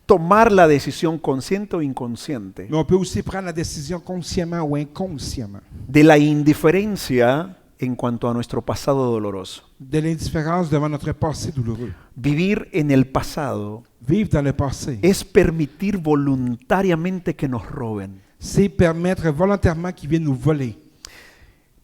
tomar la decisión consciente o inconsciente Mais on peut aussi prendre la décision consciemment ou inconsciemment de la indiferencia en cuanto a nuestro pasado doloroso. de l'indifférence devant notre passé douloureux. Vivir en el pasado Vivre dans le passé, es permitir voluntariamente que nos roben. c'est permettre volontairement qu'ils viennent nous voler.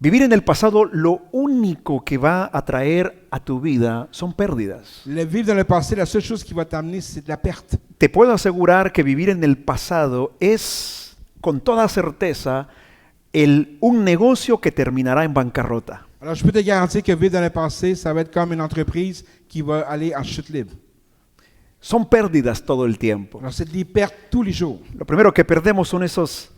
Vivir en el pasado lo único que va a traer a tu vida son pérdidas. Le vivre dans le passé, la seule chose qui va t'amener, c'est de la perte. Te puedo asegurar que vivir en el pasado es, con toda certeza, un negocio que terminará en bancarrota. Alors, je peux te garantir que vivre dans le passé, ça va être comme une entreprise qui va aller en chute libre. Son pérdidas todo el tiempo. Alors, c'est des pertes tous les jours. Lo primero que perdemos son esos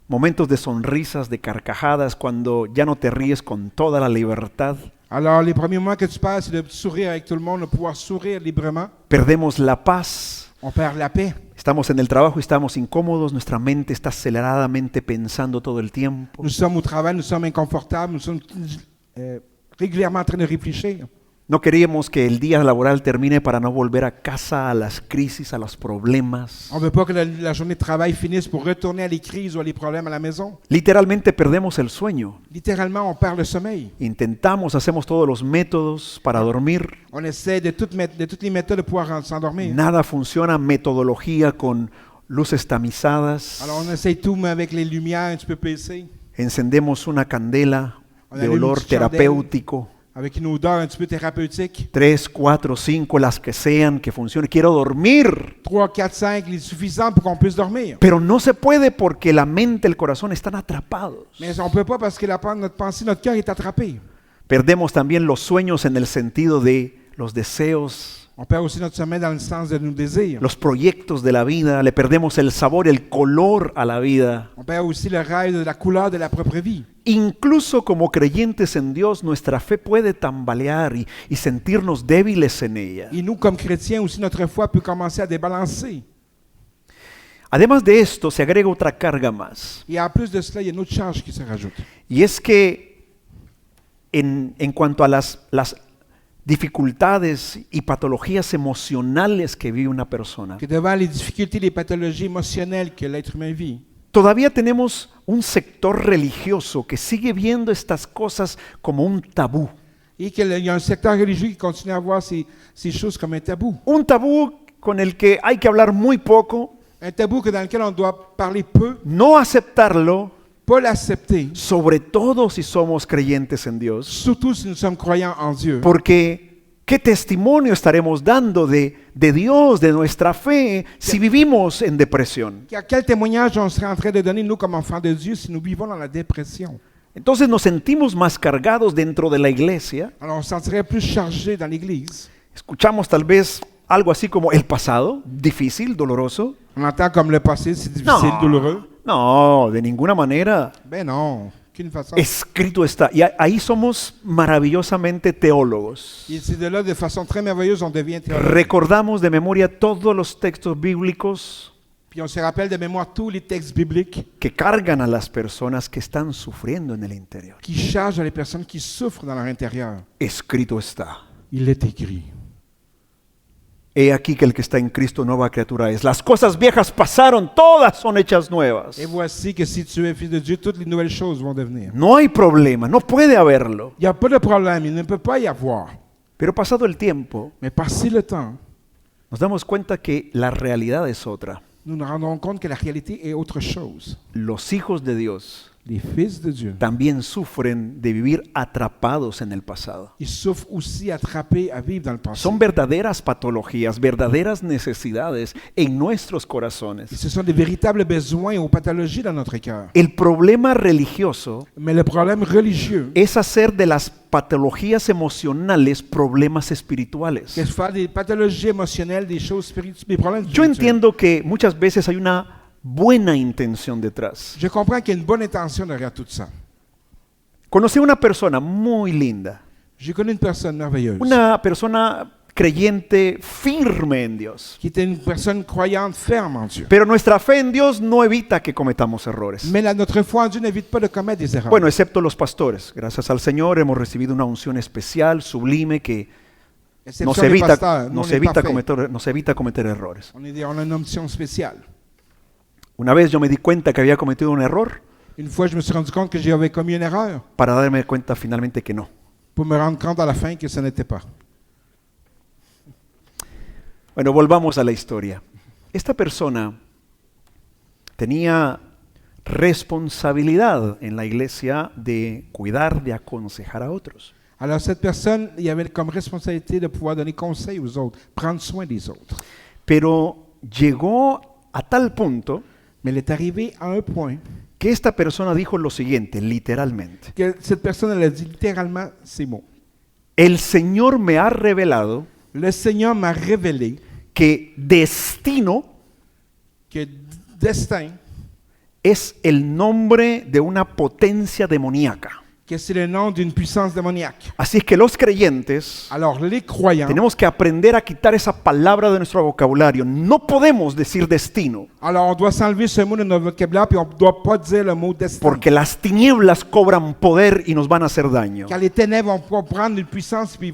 momentos de sonrisas, de carcajadas, cuando ya no te ríes con toda la libertad. Alors, les premiers moments que tu passes, c'est de sourire avec tout le monde, de pouvoir sourire librement. Perdemos la paz. On perd la paix. Estamos en el trabajo y estamos incómodos, nuestra mente está aceleradamente pensando todo el tiempo. Nous sommes au travail, nous sommes inconfortables, nous sommes régulièrement en train de réfléchir. No queríamos que el día laboral termine para no volver a casa, a las crisis, a los problemas. On ne veut pas que la journée de travail finisse pour retourner à les crises ou à les problèmes à la maison. Literalmente perdemos el sueño. Littéralement, on perd le sommeil. Hacemos todos los métodos para dormir. On essaie de toutes les méthodes de pouvoir s'endormir. Nada funciona, metodología con luces tamizadas. Alors, on essaie tout, mais avec les lumières un petit peu baissées, Encendemos una candela On de allume une olor petite chandelle. terapéutico. avec une odeur un petit peu thérapeutique. 3, 4, 5, las que sean, que funcione. Quiero dormir. 3, 4, 5, il est suffisant pour qu'on puisse dormir. Pero no se puede porque la mente, el corazón están atrapados. Mais on ne peut pas parce que notre pensée, notre cœur est attrapé. Perdemos también los sueños en el sentido de los deseos, On perd aussi notre sommeil dans le sens de nos désirs. los proyectos de la vida. Le perdemos el sabor, el color a la vida. On perd aussi le rêve de la couleur de la propre vie. Incluso como creyentes en Dios, nuestra fe puede tambalear y sentirnos débiles en ella. Et nous, comme chrétiens, aussi, notre foi peut commencer à débalancer. Además de esto, se agrega otra carga más. Et en plus de cela, il y a une autre charge qui se rajoute. Y es que en cuanto a las dificultades y patologías emocionales que vive una persona, Que devant les difficultés, les pathologies émotionnelles que l'être humain vit, todavía tenemos un sector religioso que sigue viendo estas cosas como un tabú. et qu'il y a un secteur religieux qui continue à voir ces choses comme un tabou. Un tabú con el que hay que hablar muy poco, Un tabou dans lequel on doit parler peu, no aceptarlo, pas l'accepter, sobre todo si somos creyentes en Dios, surtout si nous sommes croyants en Dieu. porque ¿qué testimonio estaremos dando de Dios, de nuestra fe, si vivimos en depresión? Quel témoignage on serait en train de donner, nous, comme enfants de Dieu, si nous vivons dans la dépression? Entonces nos sentimos más cargados dentro de la iglesia, Alors, on se sentirait plus chargé dans l'Église. escuchamos tal vez algo así como el pasado, difícil, doloroso. On entend comme le passé, c'est difficile, douloureux. No, de ninguna manera. Ben non, aucune façon. Escrito está. Y ahí somos maravillosamente teólogos. Et c'est de là, de façon très merveilleuse, on devient théologue. Recordamos de memoria todos los textos bíblicos Puis on se rappelle de mémoire tous les textes bibliques que cargan a las personas que están sufriendo en el interior. qui chargent les personnes qui souffrent dans leur intérieur. Escrito está. Il est écrit. He aquí que el que está en Cristo nueva criatura es. Las cosas viejas pasaron, todas son hechas nuevas. Et voici que si tu es fils de Dieu, toutes les nouvelles choses vont devenir. No hay problema, no puede haberlo. Il n'y a pas de problème, il ne peut pas y avoir. Pero pasado el tiempo, Mais passé le temps, nos damos cuenta que la realidad es otra. nous nous rendons compte que la réalité est autre chose. Los hijos de Dios Les fils de Dieu, también sufren de vivir atrapados en el pasado. ils souffrent aussi attrapés à vivre dans le passé. Son verdaderas patologías, verdaderas necesidades en nuestros Et corazones. ce sont des véritables besoins ou pathologies dans notre cœur. El problema religioso Mais le problème religieux, es hacer de las patologías emocionales problemas espirituales. que faire des pathologies émotionnelles, des choses spirituelles, des problèmes Yo spirituels. entiendo que muchas veces hay una buena intención detrás. Je comprends qu'il y a une bonne intention derrière tout ça. Conocí a una persona muy linda, J'ai connu une personne merveilleuse una persona creyente firme en Dios. qui était une personne croyante ferme en Dieu. Pero nuestra fe en Dios no evita que cometamos errores. Mais notre foi en Dieu n'évite pas de commettre des erreurs. Bueno, excepto los pastores. Gracias al Señor hemos recibido una unción especial, sublime, que Exception nos des evita, pasteurs, nous, nos on est evita, parfaits. nos evita cometer errores. On a une option spéciale. Una vez yo me di cuenta que había cometido un error Une fois, je me suis rendu compte que j'avais commis une erreur para darme cuenta finalmente que no. pour me rendre compte à la fin que ce n'était pas. Bueno, volvamos a la historia. Esta persona tenía responsabilidad en la iglesia de cuidar, de aconsejar a otros. Alors, cette personne, il avait comme responsabilité de pouvoir donner conseil aux autres, prendre soin des autres. Pero llegó a tal punto Mais il est arrivé à un point que esta persona dijo lo siguiente, literalmente. que cette personne, elle a dit littéralement ces mots. El Señor me ha revelado Le Seigneur m'a révélé que destino que destin, es el nombre de una potencia demoníaca. que c'est le nom d'une puissance démoniaque. Así es que los creyentes Alors, les croyants, tenemos que aprender a quitar esa palabra de nuestro vocabulario. No podemos decir destino, alors on doit s'enlever ce mot de notre vocabulaire, puis on ne doit pas dire le mot destin. porque las tinieblas cobran poder y nos van a hacer daño. Car les ténèbres vont pouvoir prendre une puissance, puis ils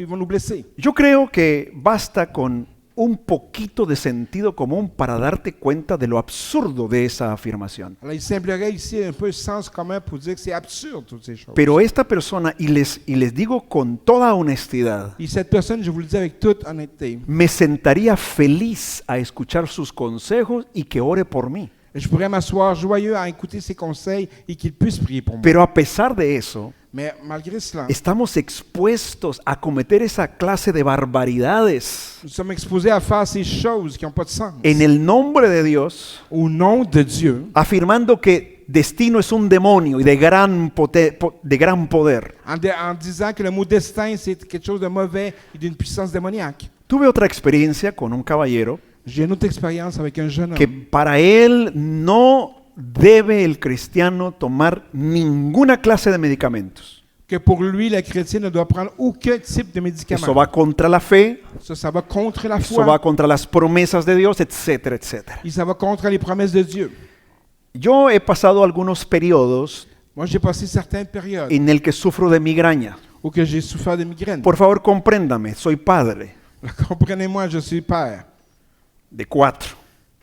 vont nous blesser. Yo creo que basta con un poquito de sentido común para darte cuenta de lo absurdo de esa afirmación. Alors, il semblerait ici un peu sens commun pour dire que c'est absurde, toutes ces choses. Pero esta persona, y les digo con toda honestidad, Et cette personne, je vous le dis avec toute honnêteté, me sentaría feliz a escuchar sus consejos y que ore por mí. je pourrais m'asseoir joyeux à écouter ses conseils et qu'il puisse prier pour moi. Pero a pesar de eso, Mais malgré cela, estamos expuestos a cometer esa clase de barbaridades nous sommes exposés à faire ces choses qui n'ont pas de sens. en el nombre de Dios, Au nom de Dieu, afirmando que destino es un demonio y de gran poder. en disant que le mot destin, c'est quelque chose de mauvais et d'une puissance démoniaque. Tuve otra experiencia con un caballero J'ai une autre expérience avec un jeune que homme para él no debe el cristiano tomar ninguna clase de medicamentos. que pour lui, le chrétien ne doit prendre aucun type de Eso médicament. va contra la fe, Ça va contre la eso va foi contra las promesas de Dios, etcétera, etcétera. et ça va contre les promesses de Dieu. Yo he pasado algunos periodos Moi, j'ai passé certaines périodes en el que sufro de migraña. où que j'ai souffert de migraines. Por favor, compréndame, soy padre Comprenez-moi, je suis père de 4.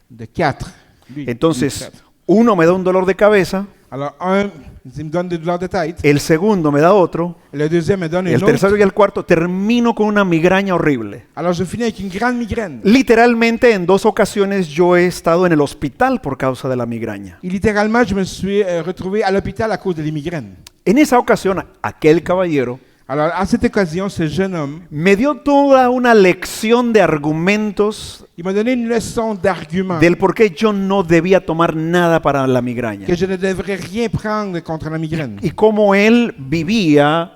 de 4. Lui, Entonces, lui, 4. uno me da un dolor de cabeza, Alors, un, il me donne des douleurs de tête. el segundo me da otro, Le deuxième me donne el une tercero autre. y el cuarto termino con una migraña horrible. Alors, je finis avec une grande migraine. Literalmente en 2 ocasiones yo he estado en el hospital por causa de la migraña. Et littéralement, je me suis retrouvé à l'hôpital à cause de les migraines. En esa ocasión, aquel caballero Alors, à cette occasion, ce jeune homme, me dio toda una lección de argumentos il m'a donné une leçon d'argument del por qué yo no debía tomar nada para la migraña que je ne devrais rien prendre contre la migraine. y cómo él vivía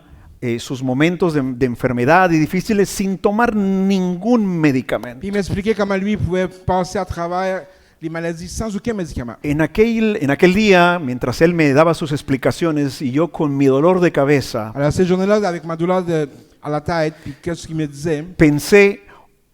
sus momentos de enfermedad y difíciles sin tomar ningún medicamento. Puis il m'expliquait comment lui pouvait passer à travers les maladies sans aucun médicament. En aquel día, mientras él me daba sus explicaciones y yo con mi dolor de cabeza, Alors cette journée-là, avec ma douleur à la tête, puis qu'est-ce qu'il me disait? pensé,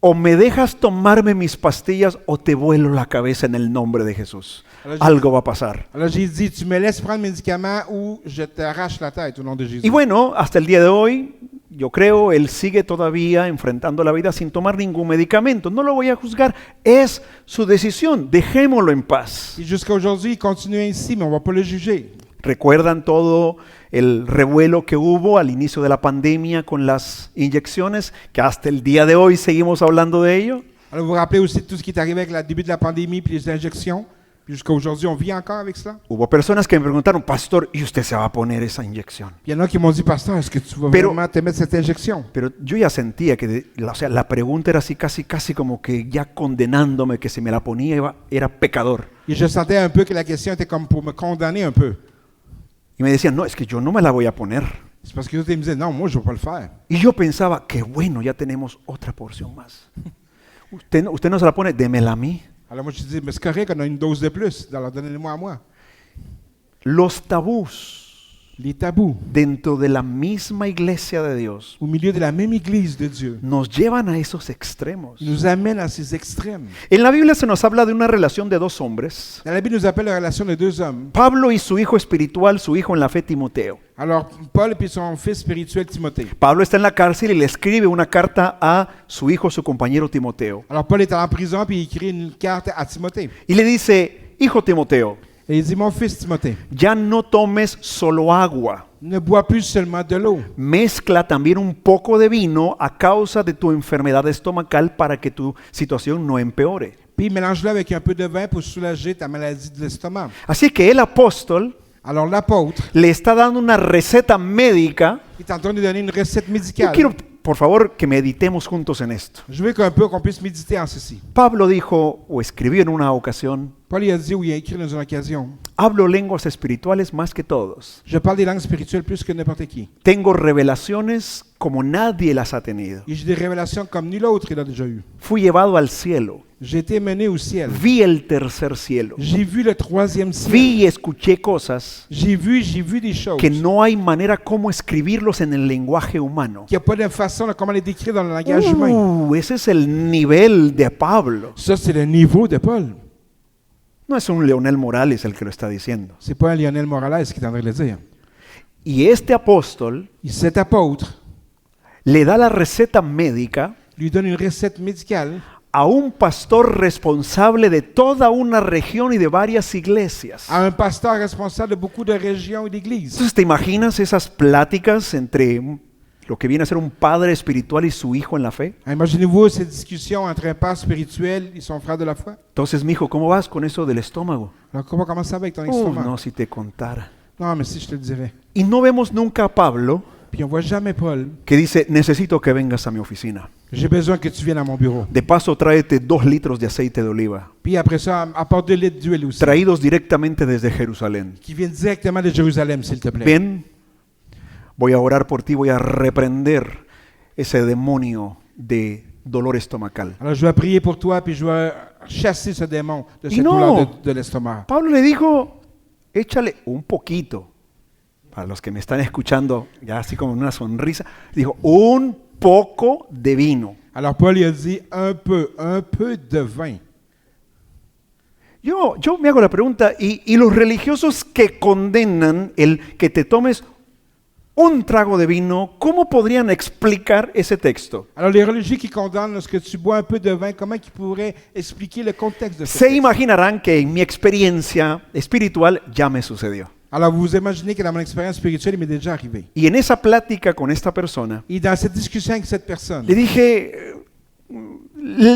o me dejas tomarme mis pastillas o te vuelo la cabeza en el nombre de Jesús. Algo va a pasar. Alors j'ai dit, tu me laisses prendre le médicament ou je t'arrache la tête au nom de Jésus. Y bueno, hasta el día de hoy, yo creo, él sigue todavía enfrentando la vida sin tomar ningún medicamento. No lo voy a juzgar, es su decisión, dejémoslo en paz. Et jusqu'à aujourd'hui, il continue ainsi, mais on ne va pas le juger. ¿Recuerdan todo el revuelo que hubo al inicio de la pandemia con las inyecciones? Que hasta el día de hoy seguimos hablando de ello. Alors vous vous rappelez aussi de tout ce qui est arrivé avec le début de la pandémie puis les injections. Puis jusqu'à aujourd'hui, on vit encore avec cela. Hubo personas que me preguntaron, pastor, ¿y usted se va a poner esa inyección? Il y en a qui m'ont dit, pasteur, est-ce que tu vas Pero- vraiment te mettre cette injection? Pero yo ya sentía que o sea, la pregunta era así casi como que ya condenándome que si me la ponía era pecador. Et je sentais un peu que la question était comme pour me condamner un peu. Y me decían, no, es que yo no me la voy a poner. C'est parce que d'autres ils me disaient, non, moi, je ne vais pas le faire. Y yo pensaba, qué bueno, ya tenemos otra porción más. Usted no se la pone, démela a mí. Alors moi, je dis, mais c'est correct, on a une dose de plus. Alors donnez-le-moi à moi. Los tabús Les tabous dentro de la misma iglesia de Dios au milieu de la même église de Dieu nos llevan a esos extremos. nous amènent à ces extrêmes. En la Biblia se nos habla de una relación de dos hombres, Dans la Bible, nous appelle la relation de deux hommes. Pablo y su hijo espiritual, su hijo en la fe, Timoteo. Alors, Paul et son fils spirituel Timothée. Pablo está en la cárcel y le escribe una carta a su hijo, su compañero Timoteo. Alors, Paul est en prison puis il écrit une carte à Timothée. Y le dice, hijo Timoteo, Et il dit, mon fils Timothée, ya no tomes solo agua, ne bois plus seulement de l'eau. mezcla también un poco de vino a causa de tu enfermedad estomacal para que tu situación no empeore. Puis mélange-le avec un peu de vin pour soulager ta maladie de l'estomac. Así que el apóstol Alors, l'apôtre le está dando una receta médica. est en train de donner une recette Yo médicale. quiero, por favor, que meditemos juntos en esto. Je veux qu'un peu qu'on puisse méditer en ceci. Pablo dijo, o escribió en una ocasión, Paul il a dit, ou il a écrit dans une occasion, hablo lenguas espirituales más que todos. je parle des langues spirituelles plus que n'importe qui. Tengo revelaciones como nadie las ha tenido. Et j'ai des révélations comme nul autre il a déjà eu. Fui llevado al cielo. J'ai été mené au ciel. Vi el tercer cielo. J'ai vu le troisième ciel. Vi y escuché cosas J'ai vu des choses que no hay manera como escribirlos en el lenguaje humano. qu'il n'y a pas de façon de comment les décrire dans le langage humain. Ese es el nivel de Pablo. Ça, c'est le niveau de Paul. No es un Leonel Morales el que lo está diciendo. C'est pas un Lionel Morales qui est en train de le dire. Y este apóstol Et cet apôtre le da la receta médica lui donne une recette médicale a un pastor responsable de toda una región y de varias iglesias. à un pasteur responsable de beaucoup de régions et d'églises. Entonces, ¿te imaginas esas pláticas entre lo que viene a ser un padre espiritual y su hijo en la fe? Imaginez-vous cette discussion entre un père spirituel et son frère de la foi. Entonces, mijo, ¿cómo vas con eso del estómago? Alors, comment ça va avec ton estomac? No, si te contara. Non, mais si, je te le dirais. Y no vemos nunca a Pablo Puis on voit jamais Paul. que dice, necesito que vengas a mi oficina. J'ai besoin que tu viennes à mon bureau. De paso, tráete 2 litros de aceite de oliva, Puis après ça, apporte 2 litres d'huile aussi. traídos directamente desde Jerusalén. Qui viennent directement de Jérusalem, s'il te plaît. Ven, voy a orar por ti, voy a reprender ese demonio de dolor estomacal. Alors je vais prier pour toi, puis je vais chasser ce démon de cette No. douleur de l'estomac. Pablo le dijo, échale un poquito. Para los que me están escuchando, ya así como una sonrisa, dijo, un poco de vino. Alors Paul il a dit un peu de vin. Yo me hago la pregunta, ¿y los religiosos que condenan el que te tomes un trago de vino, cómo podrían explicar ese texto? Alors les religieux qui condamnent lorsque tu bois un peu de vin, comment ils pourraient expliquer le contexte de Se ça? imaginarán que en mi experiencia espiritual ya me sucedió. Alors vous imaginez que dans mon expérience spirituelle, il m'est déjà arrivé. Y en esa plática con esta persona, Et dans cette discussion avec cette personne, le dije,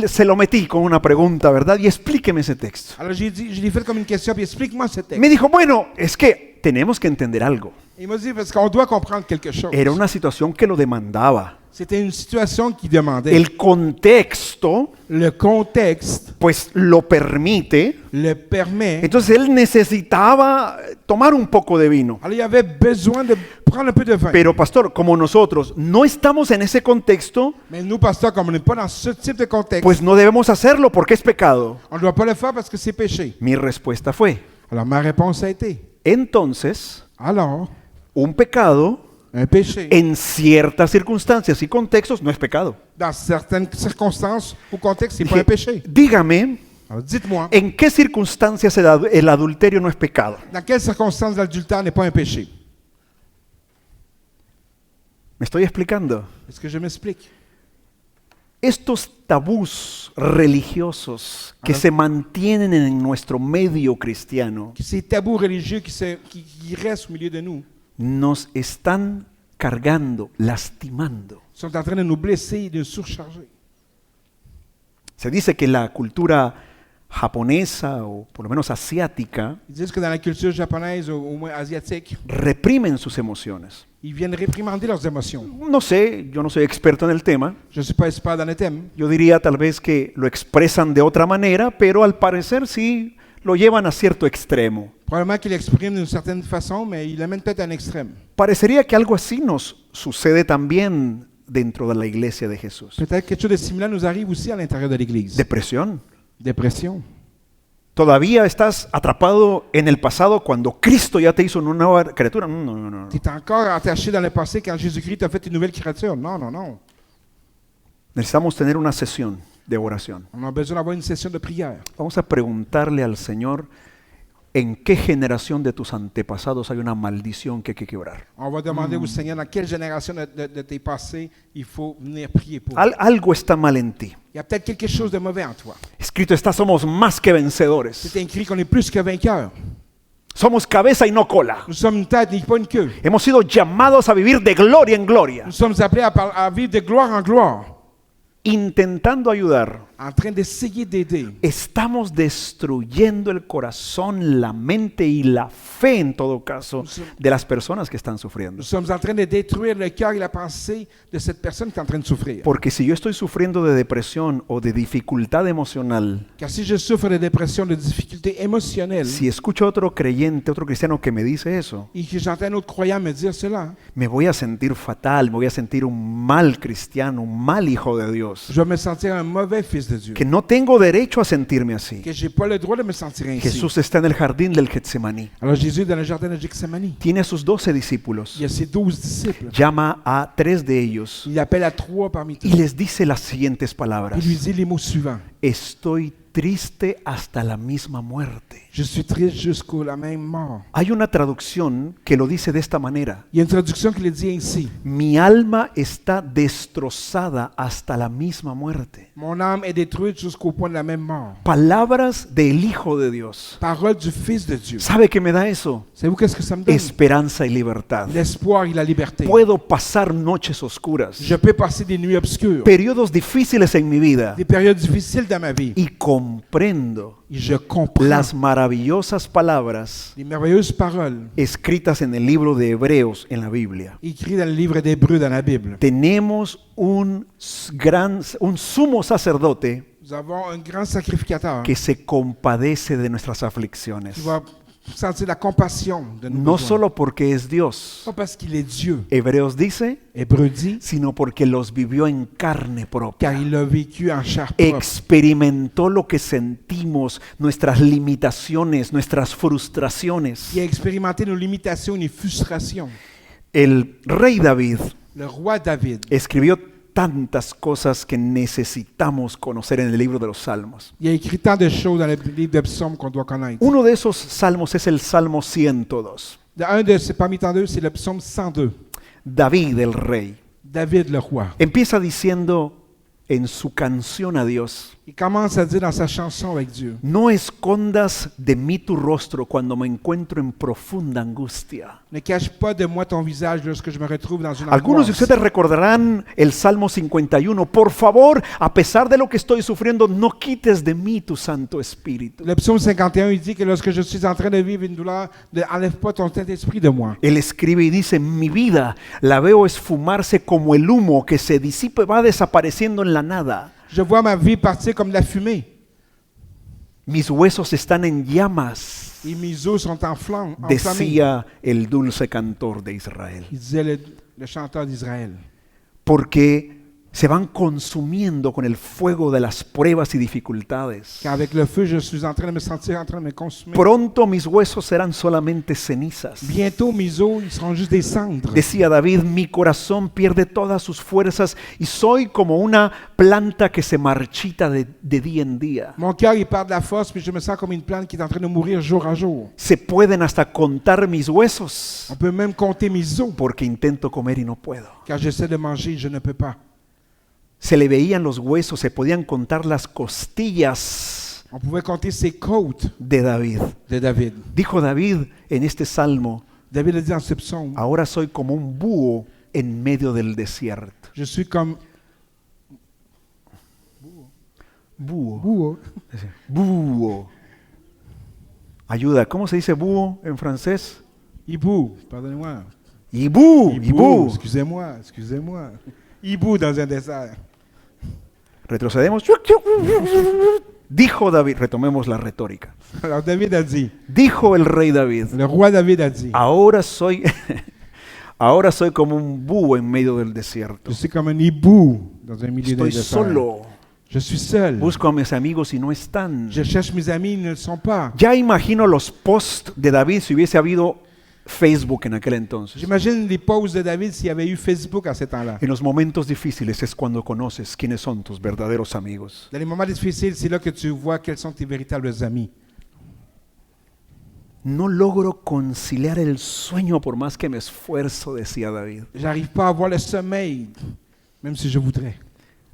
se lo metí con una pregunta, ¿verdad? Y explíqueme ese texto. alors je lui ai fait comme une question, puis explique-moi ce texte. Me dijo, bueno, es que tenemos que entender algo. Il m'a dit, parce qu'on doit comprendre quelque chose. Era una situación que lo demandaba. C'était une situation qui demandait. El contexto, Le contexte pues, lo permite. le permet. Entonces él necesitaba tomar un poco de vino. Alors, il avait besoin de prendre un peu de vin. Pero pastor, como nosotros no estamos en ese contexto, Mais nous, pasteurs, comme on n'est pas dans ce type de contexte, pues no debemos hacerlo porque es pecado. on ne doit pas le faire parce que c'est péché. Mi respuesta fue, Alors, ma réponse a été, entonces, alors, un pecado un péché, en ciertas circunstancias y contextos no es pecado. dans certaines circonstances ou contextes, c'est pas Dije, un péché. dígame, Alors, dites-moi, ¿en qué circunstancias el adulterio no es pecado? dans quelles circonstances l'adultère n'est pas un péché? ¿Me estoy explicando? Est-ce que je m'explique? Estos tabús religiosos que Ajá. se mantienen en nuestro medio cristiano Ces tabous religieux qui restent au milieu de nous nos están cargando, lastimando. sont en train de nous blesser et de nous surcharger. Se dice que la cultura japonesa o por lo menos asiática Ils disent que dans la culture japonaise, ou au moins asiatique, reprimen sus emociones. ils viennent réprimander leurs émotions. No sé, yo no soy experto en el tema. Je ne suis pas expert dans le thème. Yo diría tal vez que lo expresan de otra manera, pero al parecer sí lo llevan a cierto extremo. Probablement qu'ils l'expriment d'une certaine façon, mais ils l'amènent peut-être à un extrême. Parecería que algo así nos sucede también dentro de la iglesia de Jesús. Peut-être quelque chose de similaire nous arrive aussi à l'intérieur de l'Église. Depresión. Dépression. Todavía estás atrapado en el pasado cuando Cristo ya te hizo una nueva criatura. No, no, no, no. Tu es encore attaché dans le passé quand Jésus-Christ t'a fait une nouvelle créature. Non, non, non. Necesitamos tener una sesión de oración. On a besoin d'avoir une session de prière. Vamos a preguntarle al Señor en qué generación de tus antepasados hay una maldición que hay que quebrar. On va demander au Seigneur dans quelle génération de tes passés il faut venir prier pour. Algo está mal en ti. Il y a peut-être quelque chose de mauvais en toi. Escrito está, somos más que vencedores. C'est écrit qu'on est plus que vainqueurs. Somos cabeza y no cola. Nous sommes une tête et pas une queue. Hemos sido llamados a vivir de gloria en gloria, Nous sommes appelés à vivre de gloire en gloire, intentando ayudar. en train d'essayer d'aider. Estamos destruyendo el corazón, la mente y la fe, en todo caso, de las personas que están sufriendo. Nous sommes en train de détruire le cœur et la pensée de cette personne qui est en train de souffrir. Porque si yo estoy sufriendo de depresión o de dificultad emocional, Car si je souffre de dépression, de difficultés émotionnelles, si escucho a otro creyente, otro cristiano que me dice eso, et que j'entends un autre croyant me dire cela, me voy a sentir fatal, me voy a sentir un mal cristiano, un mal hijo de Dios, je vais me sentir un mauvais fils de Dieu. que no tengo derecho a sentirme así. Que j'ai pas le droit de me sentir ainsi. Jesús está en el jardín del Getsemaní. Alors Jésus, dans le jardin de Gethsémani, Tiene a sus 12 discípulos, il y a ses 12 disciples. llama a 3 de ellos Il appelle à 3 parmi eux. y les dice las siguientes palabras. Il lui dit les mots suivants. Estoy triste hasta la misma muerte. Je suis triste jusqu'à la même mort. Hay una traducción que lo dice de esta manera. Il y a une traduction qui le dit ainsi. Mi alma está destrozada hasta la misma muerte. Mon âme est détruite jusqu'au point de la même mort. Palabras del Hijo de Dios. Parole du Fils de Dieu. ¿Sabe qué me da eso? Savez-vous qu'est-ce que ça me donne? Esperanza y libertad. L'espoir et la liberté. Puedo pasar noches oscuras, Je peux passer des nuits obscures, periodos difíciles en mi vida des périodes difficiles dans ma vie. y comprendo Et je comprends las maravillosas palabras les merveilleuses paroles escritas en el libro de Hebreos en la Biblia. écrites dans le livre d'Hébreux dans la Bible. Tenemos un sumo sacerdote Nous avons un grand sacrificateur que se compadece de nuestras aflicciones, qui va sentir la compassion de nos no besoins. solo porque es Dios, Pas parce qu'il est Dieu, Hebreos dice, Hébreux dit, sino porque los vivió en carne car propia. il a vécu en chair propre. Experimentó lo que sentimos, nuestras limitaciones, nuestras frustraciones. Il a expérimenté nos limitations et nos frustrations. El rey David Le roi David, escribió tantas cosas que necesitamos conocer en el libro de los Salmos. il a écrit tant de choses dans le livre de psaumes qu'on doit connaître. Uno de esos salmos es el Salmo 102. Un de ces parmi tant d'eux, c'est le psaume 102. David, el rey, David le roi. empieza diciendo, en su canción a Dios, Il commence à dire dans sa chanson avec Dieu, no escondas de mí tu rostro cuando me encuentro en profunda angustia. ne cache pas de moi ton visage lorsque je me retrouve dans une Algunos de angoisse. ustedes recordarán el Salmo 51. Por favor, a pesar de lo que estoy sufriendo, no quites de mí tu Santo Espíritu. Le psaume 51, il dit que lorsque je suis en train de vivre une douleur, ne enlève pas ton Saint-Esprit de moi. Él escribe y dice, mi vida la veo esfumarse como el humo que se disipa y va desapareciendo en la nada. Je vois ma vie partir comme de la fumée, Mis huesos están en llamas, et mes os sont enflammés. decía el dulce cantor de Israel. Il disait le chanteur d'Israël. Porque se van consumiendo con el fuego de las pruebas y dificultades. Qu'avec le feu, je suis en train de me sentir en train de me consumer. Pronto mis huesos serán solamente cenizas. Bientôt, mes os, ils seront juste des cendres. Decía David, mi corazón pierde todas sus fuerzas y soy como una planta que se marchita de día en día. Mon cœur, il perd de la force, puis je me sens comme une plante qui est en train de mourir jour à jour. Se pueden hasta contar mis huesos On peut même compter mes os, porque intento comer y no puedo. car j'essaie de manger et je ne peux pas. Se le veían los huesos, se podían contar las costillas On pouvait compter ses côtes de David. de David. Dijo David en este salmo, David a dit dans ce psaume, ahora soy como un búho en medio del desierto. je suis comme Búho. búho. Búho. Ayuda, ¿cómo se dice búho en francés? Hibou, pardonnez-moi. Hibú, hibú. Excusez-moi, excusez-moi. Hibou dans un désert. Retrocedemos. Dijo David, retomemos la retórica. Alors David a dit, Dijo el rey David, le roi David a dit, ahora soy, ahora soy como un búho en medio del desierto. je suis comme un hibou dans un milieu de Estoy désert. solo. Je suis seul. Busco a mis amigos y no están. Je cherche mes amis, ils ne le sont pas. Ya imagino los posts de David si hubiese habido Facebook en aquel entonces. J'imagine les posts de David s'il y avait eu Facebook à ce temps-là. En los momentos difíciles es cuando conoces quiénes son tus verdaderos amigos. Dans les moments difficiles, c'est là que tu vois quels sont tes véritables amis. No logro conciliar el sueño por más que me esfuerzo, decía David. J'arrive pas à avoir le sommeil, même si je voudrais.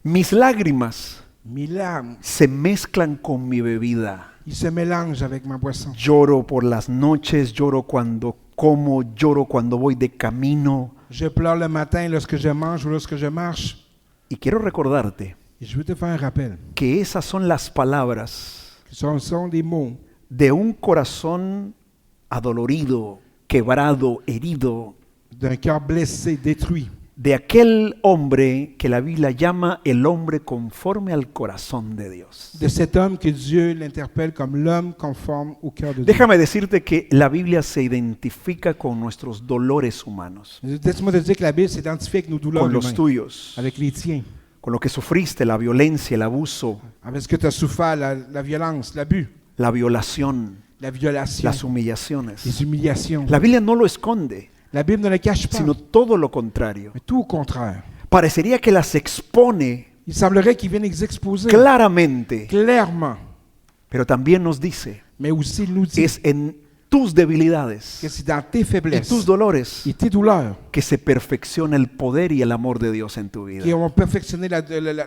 Mis lágrimas Mes larmes, se mezclan con mi bebida. ils se mélangent avec ma boisson. Lloro por las noches, lloro cuando como, lloro cuando voy de camino. Je pleure le matin lorsque je mange ou lorsque je marche. Y quiero recordarte Et je veux te faire un rappel. que esas son las palabras Ce sont des mots de un corazón adolorido, quebrado, herido, d'un cœur blessé, détruit, de aquel hombre que la Biblia llama el hombre conforme al corazón de Dios. de cet homme que Dieu l'interpelle comme l'homme conforme au cœur de Dieu. Déjame decirte que la Biblia se identifica con nuestros dolores humanos, Laisse-moi te dire que la Bible s'identifie avec nos douleurs con los humaines, tuyos, avec les tiens, con lo que sufriste, la violencia, el abuso, avec ce que tu as souffert, la violence, l'abus, la violación, la violation, las humillaciones. les humiliations. La Biblia no lo esconde, La Bible ne le cache pas, sino todo lo contrario. mais tout au contraire. Parecería que las expone Il semblerait qu'il vienne les exposer claramente, clairement, pero también nos dice, mais aussi il nous dit es en tus debilidades que c'est dans tes y faiblesses tus dolores et tes douleurs que se perfecciona el poder y el amor de Dios en tu vida. qui vont perfectionner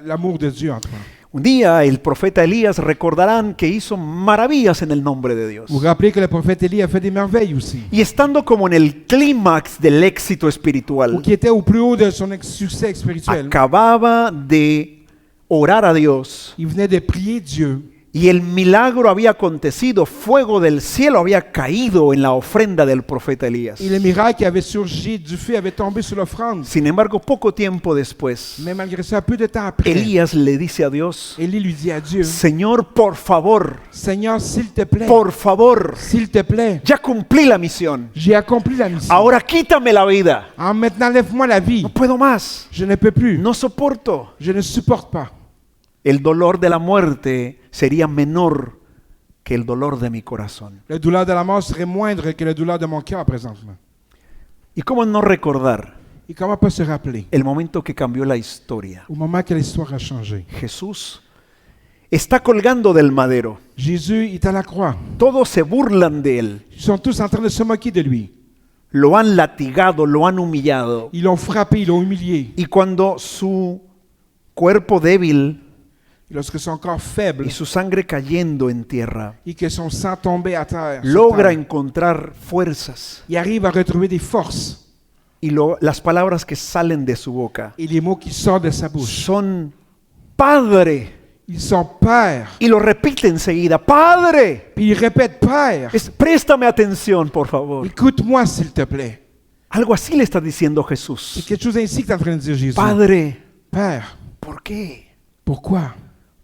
l'amour de Dieu en toi. Un día el profeta Elías, recordarán que hizo maravillas en el nombre de Dios. Vous vous rappelez que le prophète Élie a fait des merveilles aussi, Y estando como en el clímax del éxito ou espiritual, qui était au plus haut de son succès spirituel. acababa de orar a Dios Il venait de prier Dieu y el milagro había acontecido, fuego del cielo había caído en la ofrenda del profeta Elías. et le miracle qui avait surgi du feu avait tombé sur l'offrande. Sin embargo, poco tiempo después, Mais malgré ça, peu de temps après, Elías le dice a Dios, Élie lui dit à Dieu, Señor, por favor, Seigneur, s'il te plaît, s'il te plaît, plaît, ya cumplí la misión. j'ai accompli la mission. Ahora quítame la vida. Alors maintenant, lève-moi la vie. No puedo más. Je ne peux plus. No soporto. Je ne supporte pas. El dolor de la muerte sería menor que el dolor de mi corazón. La douleur de la mort serait moindre que la douleur de mon cœur présentement. ¿Y cómo no recordar Et comment pas se rappeler el momento que cambió la historia? au moment que l'histoire a changé? Jesús está colgando del madero. Jésus est à la croix. Todos se burlan de él. Ils sont tous en train de se moquer de lui. Lo han latigado, lo han humillado. Ils l'ont frappé, ils l'ont humilié. Y cuando su cuerpo débil lorsque son corps faible y su sangre cayendo en tierra, et que son sang tombait à terre, sur logra terre, encontrar fuerzas il arrive à retrouver des forces y las palabras que salen de su boca et les mots qui sortent de sa bouche. son Padre. Ils sont Père. Y lo repite enseguida, Padre. Puis il répète Père. Préstame atención, por favor. Écoute-moi s'il te plaît. Algo así le está diciendo C'est Jesús. quelque chose ainsi que tu es en train de dire Jésus. Padre, Père, ¿por qué? pourquoi?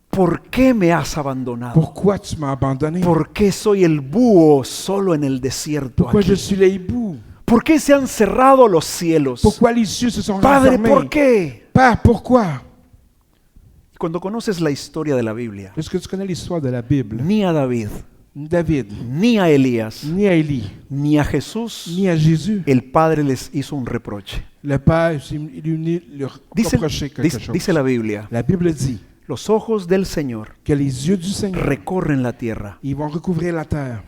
¿Por qué me has abandonado? Pourquoi tu m'as abandonné? ¿Por qué soy el búho solo en el desierto Pourquoi je aquí? suis le hibou? ¿Por qué se han cerrado los cielos? Pourquoi les cieux se sont Padre, renfermés? ¿por qué? Père, pourquoi? Cuando conoces la historia de la Biblia, Est-ce que tu connais l'histoire de la Bible? ni a David, David, ni a Elías, ni à Élie, ni a Jesús, ni à Jésus. el Padre les hizo un reproche. Le Père, il est venu leur Dice, reprocher quelque dice- chose. dice la Biblia, La Bible dit los ojos del Señor que les yeux du Seigneur, recorren la tierra ils vont recouvrir la terre,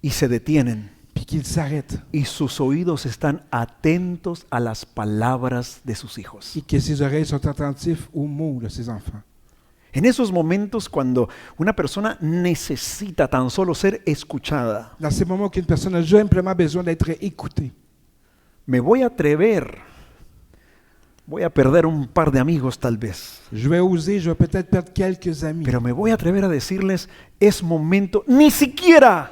y se detienen, puis qu'ils s'arrêtent, y sus oídos están atentos a las palabras de sus hijos. et que ses oreilles sont attentives aux mots de ses enfants. En esos momentos cuando una persona necesita tan solo ser escuchada, Dans ces moments qu'une personne a simplement besoin d'être écoutée, me voy a atrever, voy a perder un par de amigos tal vez, je vais oser, je vais peut-être perdre quelques amis, pero me voy a atrever a decirles, es momento ni siquiera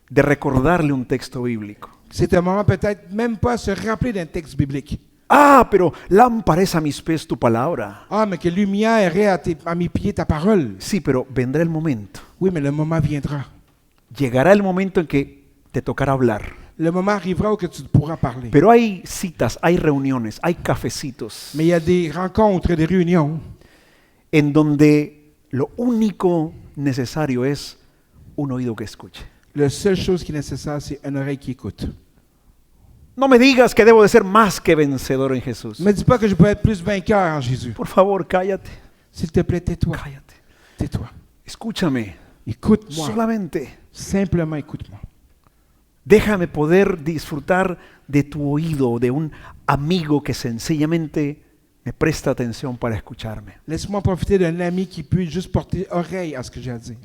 de recordarle un texto bíblico. c'est un moment peut-être même pas se rappeler d'un texte biblique. Ah, pero lámpara es a mis pies tu palabra. Ah, mais que lumière est à mes pieds ta parole. Sí, pero vendrá el momento. Oui, mais le moment viendra. Llegará el momento en que te tocará hablar. Le moment arrivera où que tu pourras parler. Pero hay citas, hay reuniones, hay cafecitos Mais il y a des rencontres, des réunions en donde lo único necesario es un oído que escuche. La seule chose qui est nécessaire, c'est une oreille qui écoute. No me digas que debo de ser más que vencedor en Jesús. Ne me dis pas que je peux être plus vainqueur en Jésus. Por favor, cállate, S'il te plaît, tais-toi. cállate. Tais-toi. Escúchame, Écoute-moi. solamente. Simplement écoute-moi. Déjame poder disfrutar de tu oído, de un amigo que sencillamente me presta atención para escucharme. Laisse-moi profiter d'un ami qui peut juste porter oreille à ce que j'ai à dire.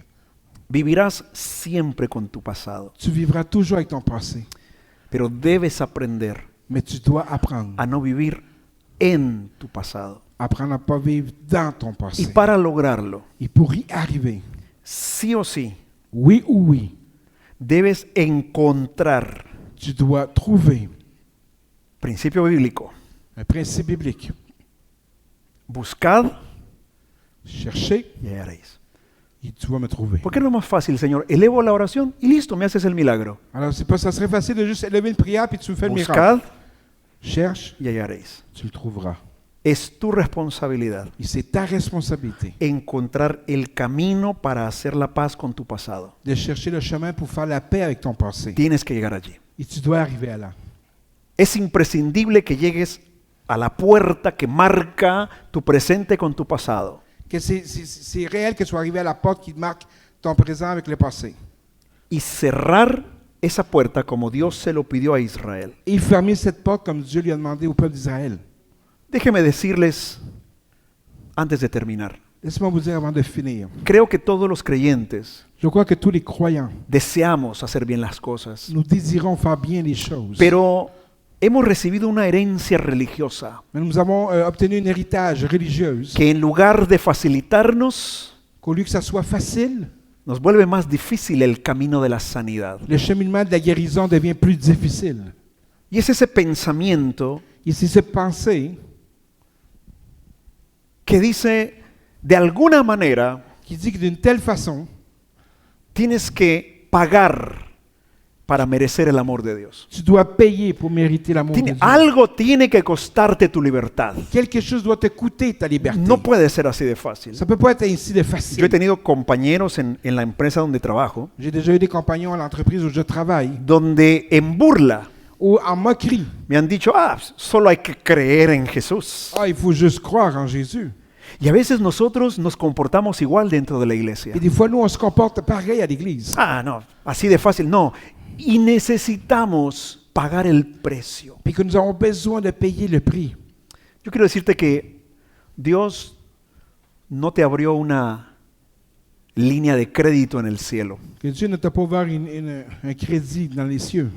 Vivirás siempre con tu pasado, Tu vivras toujours avec ton passé, pero debes aprender mais tu dois apprendre. a no vivir en tu pasado. Apprendre à ne pas vivre dans ton Y passé. para lograrlo, Et pour y arriver, sí o sí, oui ou oui, debes encontrar, tu dois trouver principio bíblico, un principe biblique. buscad Chercher y hallaréis. et tu vas me trouver. ¿Por qué no es más fácil, Señor? Elevo la oración y listo, me haces el milagro. Alors, c'est pas, ça serait facile de juste élever une prière puis tu me fais le miracle. Buscad Cherche, y hallaréis. tu le trouveras. Es tu responsabilidad Et c'est ta responsabilité encontrar el camino para hacer la paz con tu pasado. de chercher le chemin pour faire la paix avec ton passé. Tienes que llegar allí. Et tu dois arriver à là. Es imprescindible que llegues a la puerta que marca tu presente con tu pasado. Que c'est réel que tu sois arrivé à la porte qui marque ton présent avec le passé. Y cerrar esa puerta como Dios se lo pidió a Israel. Et fermer cette porte comme Dieu lui a demandé au peuple d'Israël. Déjeme decirles, antes de terminar, Laisse-moi vous dire avant de finir. creo que todos los creyentes Je crois que tous les croyants, deseamos hacer bien las cosas, nous désirons faire bien les choses. pero hemos recibido una herencia religiosa Mais nous avons obtenu un héritage religieux que en lugar de facilitarnos, qu'au lieu que ça soit facile, nos vuelve más difícil el camino de la sanidad. le cheminement de la guérison devient plus difficile. Y es ese pensamiento Et c'est cette pensée que dice, de alguna manera, qui dit que d'une telle façon, tienes que pagar para merecer el amor de Dios. tu dois payer pour mériter l'amour de Dieu. Algo tiene que costarte tu libertad. Quelque chose doit te coûter ta liberté. No puede ser así de fácil. Ça peut pas être ainsi de Yo he facile. tenido compañeros en la empresa donde trabajo, J'ai déjà eu des compagnons à l'entreprise où je travaille, donde en burla où en moquerie, me han dicho, solo hay que creer en Jesús. il faut juste croire en Jésus. Y a veces nosotros nos comportamos igual dentro de la iglesia. Et des fois, nous, on se comporte pareil à l'église. No, así de fácil, no. Y necesitamos pagar el precio. Puis que nous avons besoin de payer le prix. Yo quiero decirte que Dios no te abrió una línea de crédito en el cielo, Que Dieu ne t'a pas ouvert un crédit dans les cieux,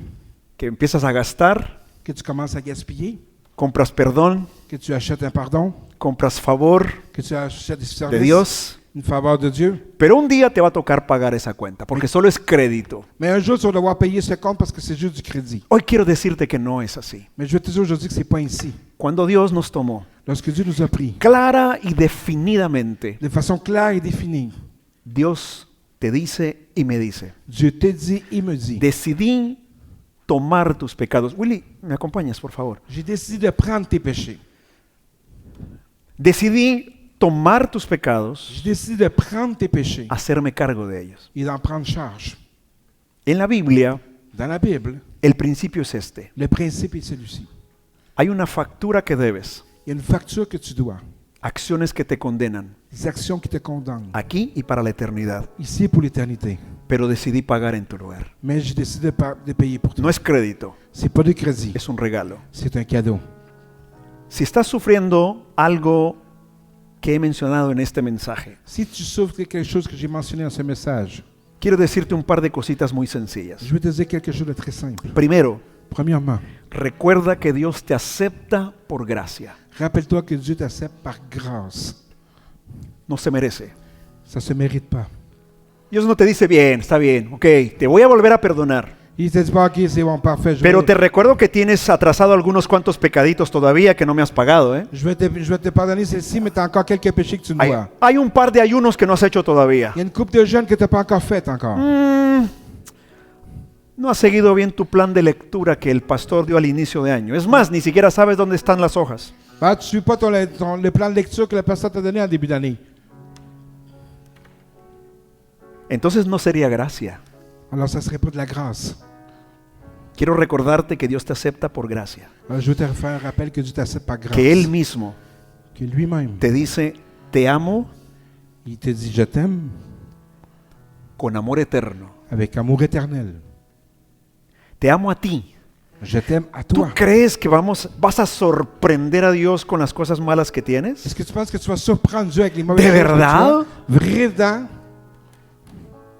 que empiezas a gastar, que tu commences à gaspiller, compras perdón, que tu achètes un pardon, compras favor que tu achètes des de services, Dios, une faveur de Dieu. pero un día te va a tocar pagar esa cuenta, porque solo es crédito. Mais un jour, tu vas devoir payer ce compte parce que c'est juste du crédit. Hoy quiero decirte que no es así. Mais je vais te dire aujourd'hui que ce n'est pas ainsi. Cuando Dios nos tomó Lorsque Dieu nous a pris clara y definidamente, de façon claire et définie, Dios te dice y me dice, Dieu te dit et me dit, decidí tomar tus pecados. Willy, ¿me acompañas, por favor? j'ai décidé de prendre tes péchés. Decidí tomar tus pecados, J'ai décidé de prendre tes péchés hacerme cargo de ellos. et d'en prendre charge. En la Biblia, Dans la Bible, el principio es este. le principe est celui-ci. Hay una factura que debes, Il y a une facture que tu dois, acciones que te condenan, des actions qui te condamnent, aquí y para la eternidad, ici et pour l'éternité. pero decidí pagar en tu lugar. Mais j'ai décidé de payer pour toi. No es crédito, C'est pas de crédit, es un regalo. c'est un cadeau. Si estás sufriendo algo que he mencionado en este mensaje, Si tu souffres de quelque chose que j'ai mentionné dans ce message, quiero decirte un par de cositas muy sencillas. je vais te dire quelque chose de très simple. Primero, Premièrement, recuerda que Dios te acepta por gracia. rappelle-toi que Dieu t'accepte par grâce. No se merece. Ça ne se mérite pas. Dios no te dice, bien, está bien, ok, te voy a volver a perdonar. Il ne te dit pas, ok, c'est bon, parfait. Pero te recuerdo que tienes atrasado algunos cuantos pecaditos todavía que no me has pagado, ¿eh? je vais te pardonner celle-ci, mais tu as encore quelques péchés que tu me Hay, dois. hay un par de ayunos que no has hecho todavía. Il y a une couple de jeunes que tu n'as pas encore fait encore. No has seguido bien tu plan de lectura que el pastor dio al inicio de año. Es más, ni siquiera sabes dónde están las hojas. Ah, tu ne suis pas le plan de lecture que le pasteur t'a donné en début d'année. Entonces no sería gracia. Alors, ça ne serait pas de la grâce. Quiero recordarte que Dios te acepta por gracia. Alors, je veux te faire un rappel que Dieu t'accepte par grâce. Que Él mismo Que lui-même, te dice, te amo il te dit, je t'aime con amor eterno. avec amour éternel. Te amo a ti. Je t'aime à ¿Tú toi. crees que vas a sorprender a Dios con las cosas malas que tienes? Est-ce que tu penses que tu vas surprendre Dieu avec les mauvaises ¿De choses que tu verdad? as? Verdad?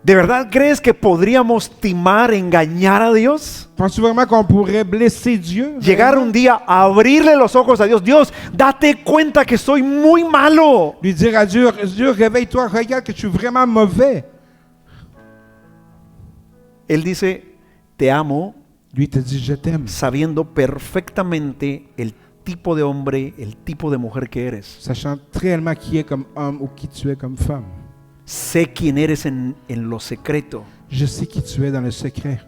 ¿De verdad crees que podríamos timar, engañar a Dios? Penses-tu vraiment qu'on pourrait blesser Dieu? Llegar Vraiment? un día a abrirle los ojos a Dios. Dios, date cuenta que soy muy malo. Lui dire à Dieu, Dieu, réveille-toi, regarde que tu es vraiment mauvais. Él dice, te amo, Lui te dit, je t'aime, sabiendo perfectamente el tipo de hombre, el tipo de mujer que eres. sachant réellement qui est comme homme ou qui tu es comme femme. Sé quién eres en lo secreto. Je sais qui tu es dans le secret.